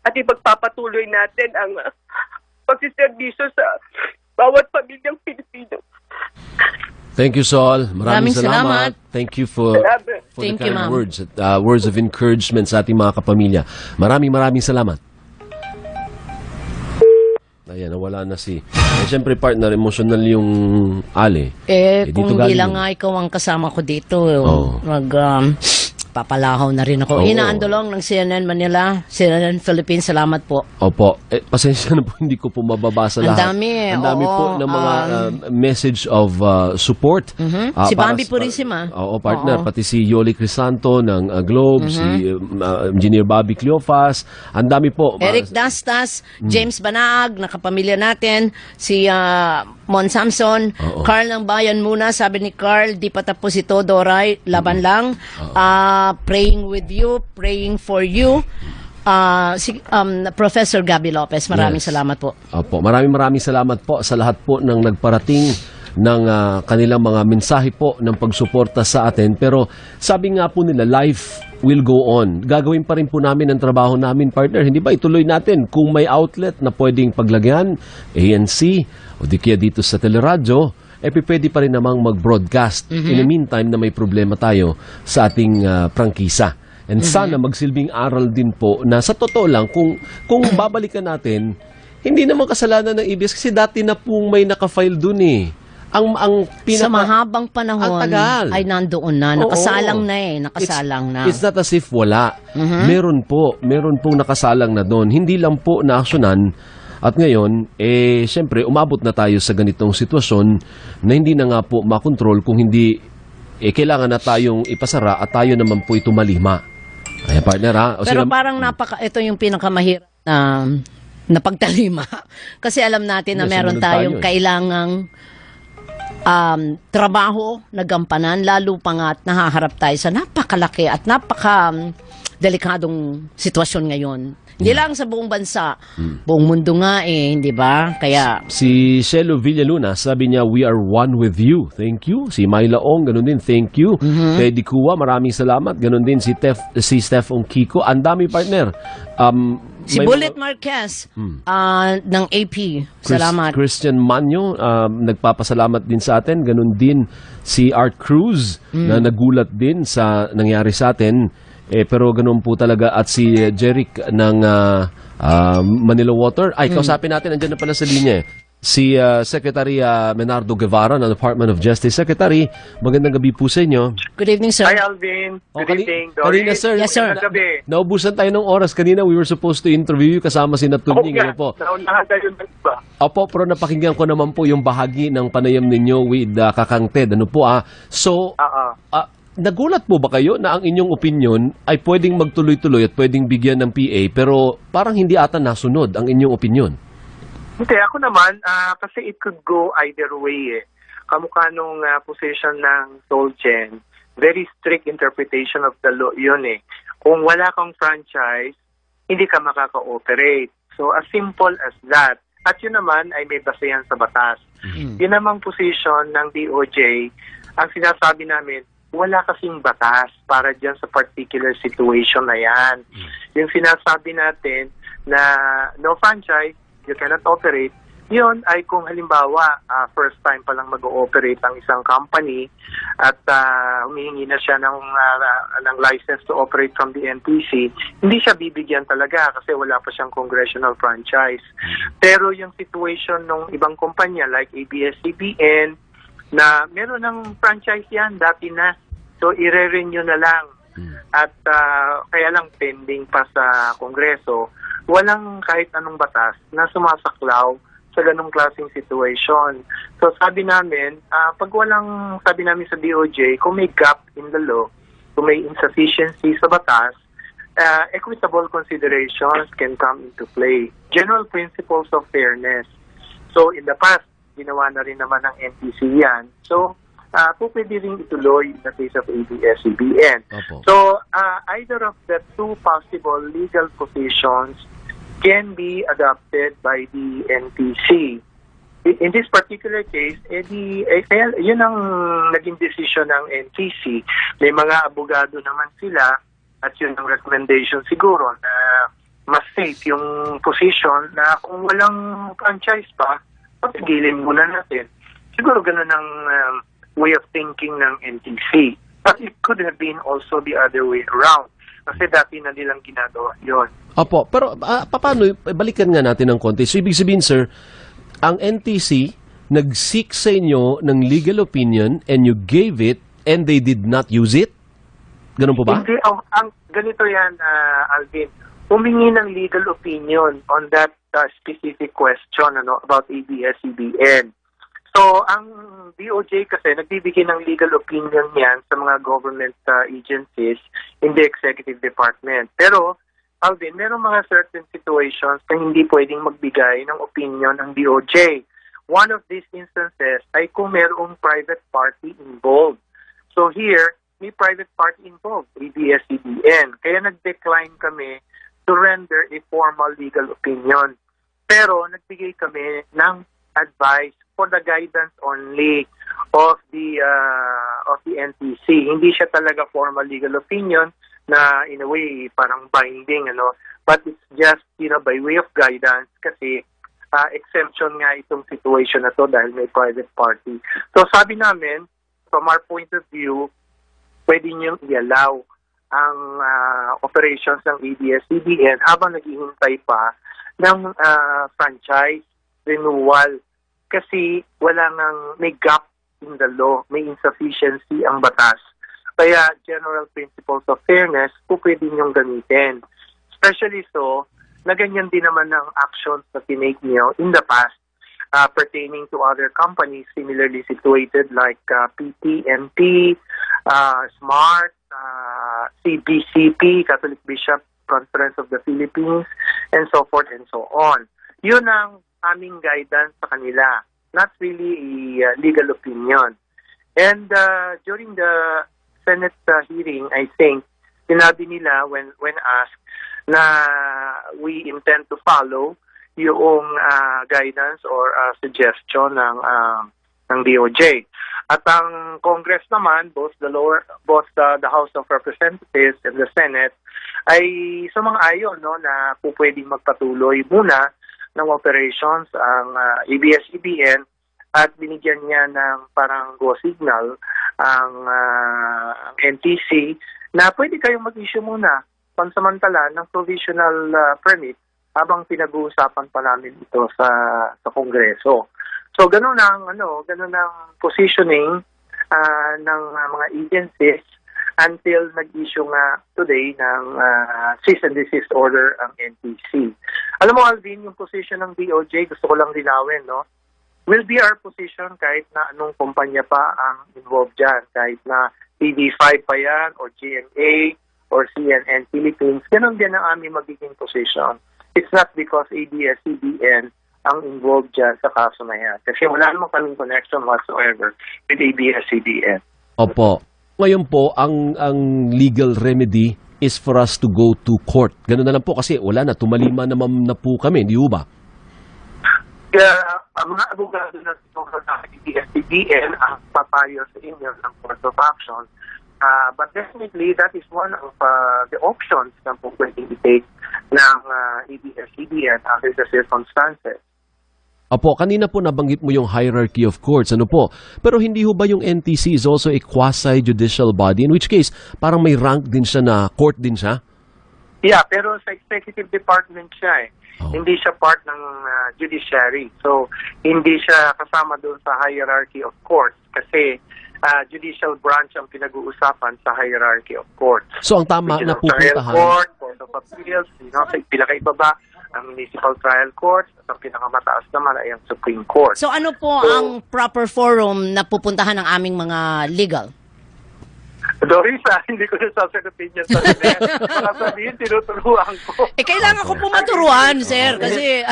at ipagpapatuloy natin ang pagsiservisyo sa bawat pamilyang Pilipino. Thank you, Sol. Maraming salamat. Thank you for the kind words. Words of encouragement sa ating mga kapamilya. Maraming salamat. Ayan, nawala na si... Siyempre, partner, emotional yung Ali. Kung galing hindi lang yun. nga ikaw ang kasama ko dito, Oo. papalahaw na rin ako. Oo. Inaandolong ng CNN Manila, CNN Philippines, salamat po. Opo. Pasensya na po, hindi ko po mababasa Ang lahat. dami, Ang dami oo. po ng mga message of support. Si Bambi Purisima. Oo, partner. Oo. Pati si Yoli Crisanto ng Globe, si Engineer Bobby Cleofas. Ang dami po. Eric Dastas, James Banaag, nakapamilya natin, si Mon Samson, Carl ng Bayan muna, sabi ni Carl, di pa tapos ito, Doray, laban lang. Praying with you, praying for you. Si Professor Gabby Lopez, maraming salamat po. Opo, maraming salamat po sa lahat po ng nagparating ng kanilang mga mensahe po ng pagsuporta sa atin. Pero sabi nga po nila, life will go on. Gagawin pa rin po namin ang trabaho namin, partner. Hindi ba ituloy natin kung may outlet na pwedeng paglagyan, ANC, o di kaya dito sa teleradyo, pwede pa rin namang mag-broadcast. In the meantime na may problema tayo sa ating prangkisa. And sana magsilbing aral din po na sa totoo lang, kung babalikan natin, hindi naman kasalanan ng ABS kasi dati na pong may nakafile dun eh. Sa mahabang panahon ang tagal. ay nandoon na, nakasalang na nakasalang na. It's not as if wala. Meron pong nakasalang na doon. Hindi lang po na-actionan. At ngayon, siyempre, umabot na tayo sa ganitong sitwasyon na hindi na nga po makontrol kung hindi, kailangan na tayong ipasara at tayo naman po ito malima. Ayan, partner, ha? Pero parang ito yung pinakamahirap na pagtalima. Kasi alam natin na meron tayong kailangang trabaho na gampanan, lalo pa nga at nahaharap tayo sa napakalaki at delikadong sitwasyon ngayon. Hindi lang sa buong bansa, buong mundo nga hindi ba? Kaya si Shelo Villaluna, sabi niya, we are one with you. Thank you. Si Myla Ong, ganun din, thank you. Teddy Kua, maraming salamat. Ganun din si Steph Ongkiko. Ang dami, partner. Si Bullet Marquez ng AP. Salamat. Christian Manyo, nagpapasalamat din sa atin. Ganun din si Art Cruz na nagulat din sa nangyari sa atin. Pero ganun po talaga. At si Jeric ng Manila Water. Kausapin natin, andyan na pala sa linya. Si Secretary Menardo Guevara ng Department of Justice. Secretary, magandang gabi po sa inyo. Good evening, sir. Hi, Alvin. Good evening, Doris. Kanina, sir. Yes, sir. Naubusan tayo ng oras. Kanina, we were supposed to interview you kasama si Natunying. Ano po? Naunahan tayo ng iba. Opo, pero napakinggan ko naman po yung bahagi ng panayam ninyo with Kakang Ted. Ano po So, nagulat po ba kayo na ang inyong opinion ay pwedeng magtuloy-tuloy at pwedeng bigyan ng PA pero parang hindi ata nasunod ang inyong opinion? Hindi, ako naman, kasi it could go either way Kamukha nung position ng Solgen, very strict interpretation of the law yun Kung wala kang franchise, hindi ka makaka-operate. So, as simple as that. At yun naman ay may basehan sa batas. Yun namang position ng DOJ, ang sinasabi namin, wala kasing batas para dyan sa particular situation na yan. Yung sinasabi natin na no franchise, you cannot operate, yun ay kung halimbawa first time pa lang mag-ooperate ang isang company at humihingi na siya ng license to operate from the NTC, hindi siya bibigyan talaga kasi wala pa siyang congressional franchise. Pero yung situation ng ibang kumpanya like ABS-CBN, na meron ng franchise yan, dati na. So, i-renew na lang. At kaya lang pending pa sa Kongreso, walang kahit anong batas na sumasaklaw sa ganong klaseng situation. So, sabi namin, pag walang, sabi namin sa DOJ, kung may gap in the law, kung may insufficiency sa batas, equitable considerations can come into play. General principles of fairness. So, in the past, ginawa na rin naman ng NTC yan. So, pwede rin ituloy in the case of ABS-CBN. So, either of the two possible legal positions can be adopted by the NTC. In this particular case, yun ang naging decision ng NTC. May mga abogado naman sila at yun ang recommendation siguro na mas safe yung position na kung walang franchise pa, patigilin muna natin. Siguro ganun ang way of thinking ng NTC. But it could have been also the other way around. Kasi dati na nilang ginagawa yun. Opo, pero paano, balikan nga natin ng konti. So, ibig sabihin, sir, ang NTC nag-seek sa inyo ng legal opinion and you gave it and they did not use it? Ganun po ba? Hindi, ang ganito yan, Alvin. Humingi ng legal opinion on that specific question about ABS-CBN. So, ang DOJ kasi nagbibigay ng legal opinion yan sa mga government agencies in the executive department. Pero, Alvin, merong mga certain situations na hindi pwedeng magbigay ng opinion ng DOJ. One of these instances ay kung merong private party involved. So here, may private party involved, ABS-CBN. Kaya nag-decline kami to render a formal legal opinion. Pero nagbigay kami ng advice for the guidance only of the NTC. Hindi siya talaga formal legal opinion na in a way parang binding, but it's just by way of guidance kasi exemption nga itong situation na to dahil may private party. So sabi namin, from our point of view, pwede niyong i-allow ang operations ng ABS-CBN habang naghihintay pa ng franchise renewal kasi may gap in the law, may insufficiency ang batas. Kaya general principles of fairness po pwede niyong gamitin. Especially so, na ganyan din naman ang actions na tinake niyo in the past pertaining to other companies similarly situated like PTNP, SMART, CBCP, Catholic Bishop Conference of the Philippines, and so forth and so on. Yun ang aming guidance sa kanila, not really a legal opinion. And during the Senate hearing, I think, sinabi nila when asked na we intend to follow yung guidance or suggestion ng DOJ. At ang Congress naman, both the House of Representatives and the Senate ay sumang-ayon na pwedeng magpatuloy muna ng operations ang ABS-CBN at binigyan niya ng parang go signal ang NTC na pwede kayong mag-issue muna pansamantala ng provisional permit habang pinag-uusapan pa namin ito sa Kongreso. So ganun ang positioning ng mga agencies until nag-issue nga today ng cease and desist order ang NTC. Alam mo, Alvin, yung position ng DOJ, gusto ko lang linawin, will be our position kahit na anong kumpanya pa ang involved dyan, kahit na TV5 pa yan or GMA or CNN Philippines, ganun din ang aming magiging position. It's not because ABS-CBN ang involved dyan sa kaso na yan. Kasi wala naman kaming connection whatsoever with ABS-CBN. Opo. Ngayon po, ang legal remedy is for us to go to court. Ganun na lang po kasi wala na, tumalima naman na po kami, di ba? Kaya ang mga abogado na sa ABS-CBN ang papayo sa inyo ng court of action. But definitely, that is one of the options na po pwedeng i-take ng ABS-CBN under the circumstances. Apo, kanina po nabanggit mo yung hierarchy of courts. Ano po? Pero hindi ho ba yung NTC is also a quasi-judicial body? In which case, parang may rank din siya na court din siya? Yeah, pero sa executive department siya eh. Hindi siya part ng judiciary. So, hindi siya kasama doon sa hierarchy of courts kasi judicial branch ang pinag-uusapan sa hierarchy of courts. So, ang tama na pupuntahan? Court, Court of Appeals, sa pinakaibaba, ang Municipal Trial Court, at ang pinakamataas naman ay ang Supreme Court. So, ano po ang proper forum na pupuntahan ng aming mga legal? Doris, hindi ko nasasagutin yan sa net. Baka sabihin, tinuturuan ko. Kailangan ko po maturuan, sir, kasi...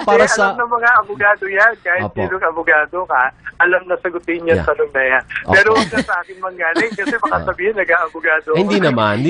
para sa... Alam ng mga abogado yan. Kahit sinong abogado ka, alam na sagutin yan sa na yan. Pero huwag na sa akin manggaling kasi baka sabihin, nag-aabogado. Hindi naman.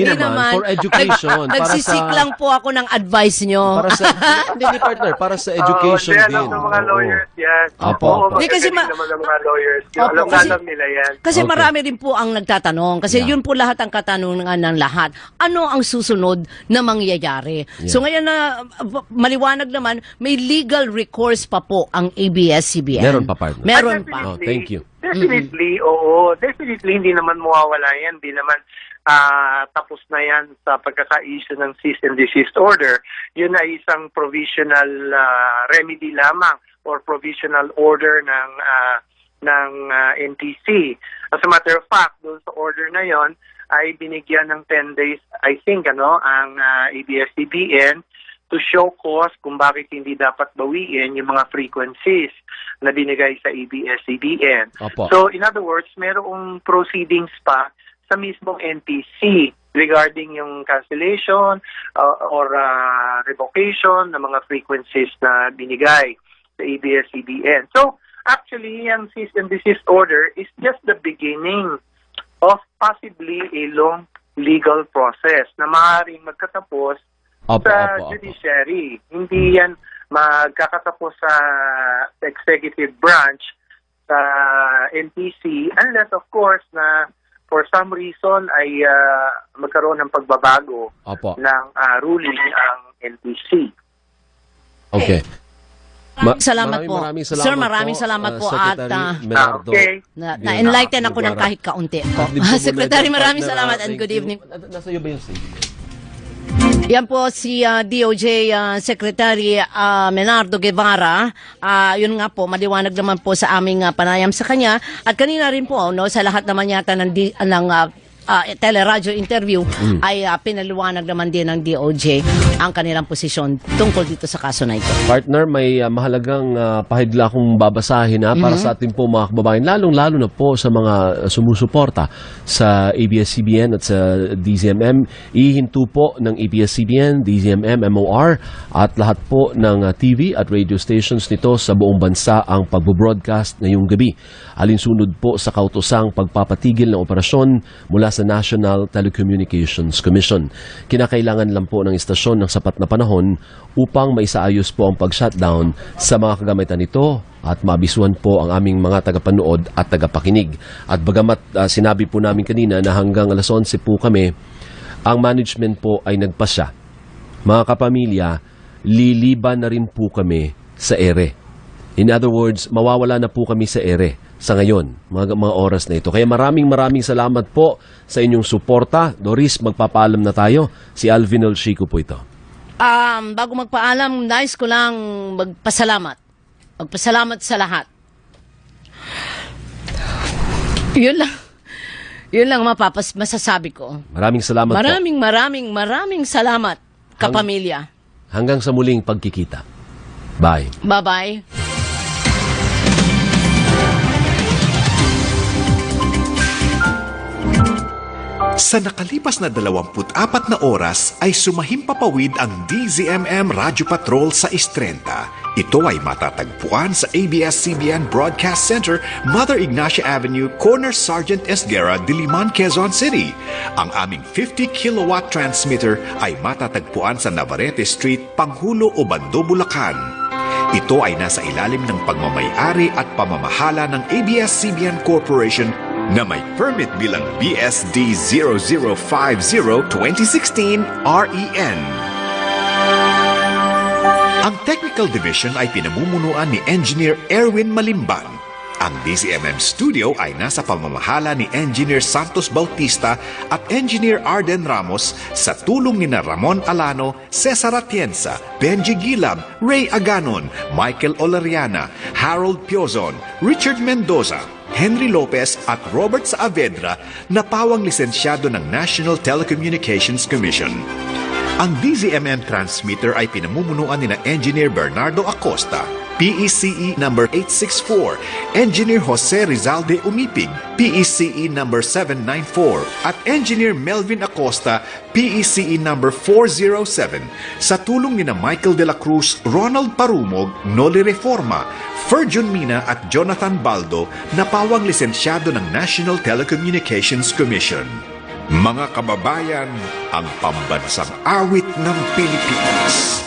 For education. Nagsisik lang po ako ng advice nyo. Para sa... Hindi, partner. Para sa education din. Alam ng mga lawyers yan. Hindi kasi naman ng mga lawyers. Alam nila yan. Kasi marami din po ang nagtatanong. Kasi yun po lahat ang katanungan ng lahat. Ano ang susunod na mangyayari? Yeah. So ngayon na maliwanag naman, may legal recourse pa po ang ABS-CBN. Meron pa, partner. Meron pa. Thank you. Definitely, oo. Definitely, hindi naman mawawala yan. Hindi naman tapos na yan sa pagkaka-issue ng cease and desist order, yun ay isang provisional remedy lamang or provisional order ng NTC. As a matter of fact, doon sa order na yon ay binigyan ng 10 days, I think, ang ABS-CBN to show cause kung bakit hindi dapat bawiin yung mga frequencies na binigay sa ABS-CBN. So, in other words, merong proceedings pa sa mismong NTC regarding yung cancellation or revocation ng mga frequencies na binigay sa ABS-CBN. So, actually, yung cease and desist order is just the beginning of possibly a long legal process na maaaring magkatapos sa judiciary. Hindi yan magkakatapos sa executive branch sa NTC unless, of course, na for some reason ay magkaroon ng pagbabago ng ruling ang NTC. Okay. Salamat po. Sir, maraming salamat po at na-enlighten ako ng kahit kaunti po. Secretary, maraming salamat and good evening. Nasa iyo ba yung statement? Yan po si DOJ Secretary Menardo Guevara. Yun nga po, maliwanag naman po sa aming panayam sa kanya. At kanina rin po, sa lahat naman yata ng teleradyo interview ay pinaliwanag naman din ng DOJ ang kanilang posisyon tungkol dito sa kaso na ito. Partner, may mahalagang pahidla akong babasahin para sa ating po mga kababayan, lalong-lalo na po sa mga sumusuporta sa ABS-CBN at sa DZMM. Ihinto po ng ABS-CBN, DZMM, MOR at lahat po ng TV at radio stations nito sa buong bansa ang pagbo-broadcast ngayong gabi. Alinsunod po sa kautosang pagpapatigil ng operasyon mula sa National Telecommunications Commission. Kinakailangan lang po ng istasyon ng sapat na panahon upang maisaayos po ang pag-shutdown sa mga kagamitan nito at mabisuan po ang aming mga tagapanood at tagapakinig. At bagamat sinabi po namin kanina na hanggang alas 11 po kami, ang management po ay nagpasya. Mga kapamilya, liliban na rin po kami sa ere. In other words, mawawala na po kami sa ere sa ngayon, mga oras na ito. Kaya maraming salamat po sa inyong suporta. Doris, magpapaalam na tayo. Si Alvin Olchico po ito. Bago magpaalam, nais ko lang magpasalamat. Magpasalamat sa lahat. Yun lang masasabi ko. Maraming salamat po. Maraming salamat, kapamilya. Hanggang sa muling pagkikita. Bye. Bye-bye. Sa nakalipas na 24 na oras ay sumahimpapawid ang DZMM Radyo Patrol sa Istrenta. Ito ay matatagpuan sa ABS-CBN Broadcast Center, Mother Ignacia Avenue, corner Sergeant Esguerra, Diliman, Quezon City. Ang aming 50 kilowatt transmitter ay matatagpuan sa Navarrete Street, Panghulo, Obando, Bulacan. Ito ay nasa ilalim ng pagmamayari at pamamahala ng ABS-CBN Corporation na may permit bilang BSD 0050-2016 REN. Ang Technical Division ay pinamumunuan ni Engineer Erwin Malimban. Ang DZMM Studio ay nasa pamamahala ni Engineer Santos Bautista at Engineer Arden Ramos sa tulong ni Ramon Alano, Cesar Atienza, Benji Gilab, Ray Aganon, Michael Olariana, Harold Piozon, Richard Mendoza, Henry Lopez at Robert Saavedra na pawang lisensyado ng National Telecommunications Commission. Ang DZMM transmitter ay pinamumunuan ni Engineer Bernardo Acosta, PECE number 864, Engineer Jose Rizalde Umipig, PECE number 794, at Engineer Melvin Acosta, PECE number 407, sa tulong ni Michael De La Cruz, Ronald Parumog, Noli Reforma, Ferjun Mina at Jonathan Baldo na pawang lisensyado ng National Telecommunications Commission. Mga kababayan, ang pambansang awit ng Pilipinas.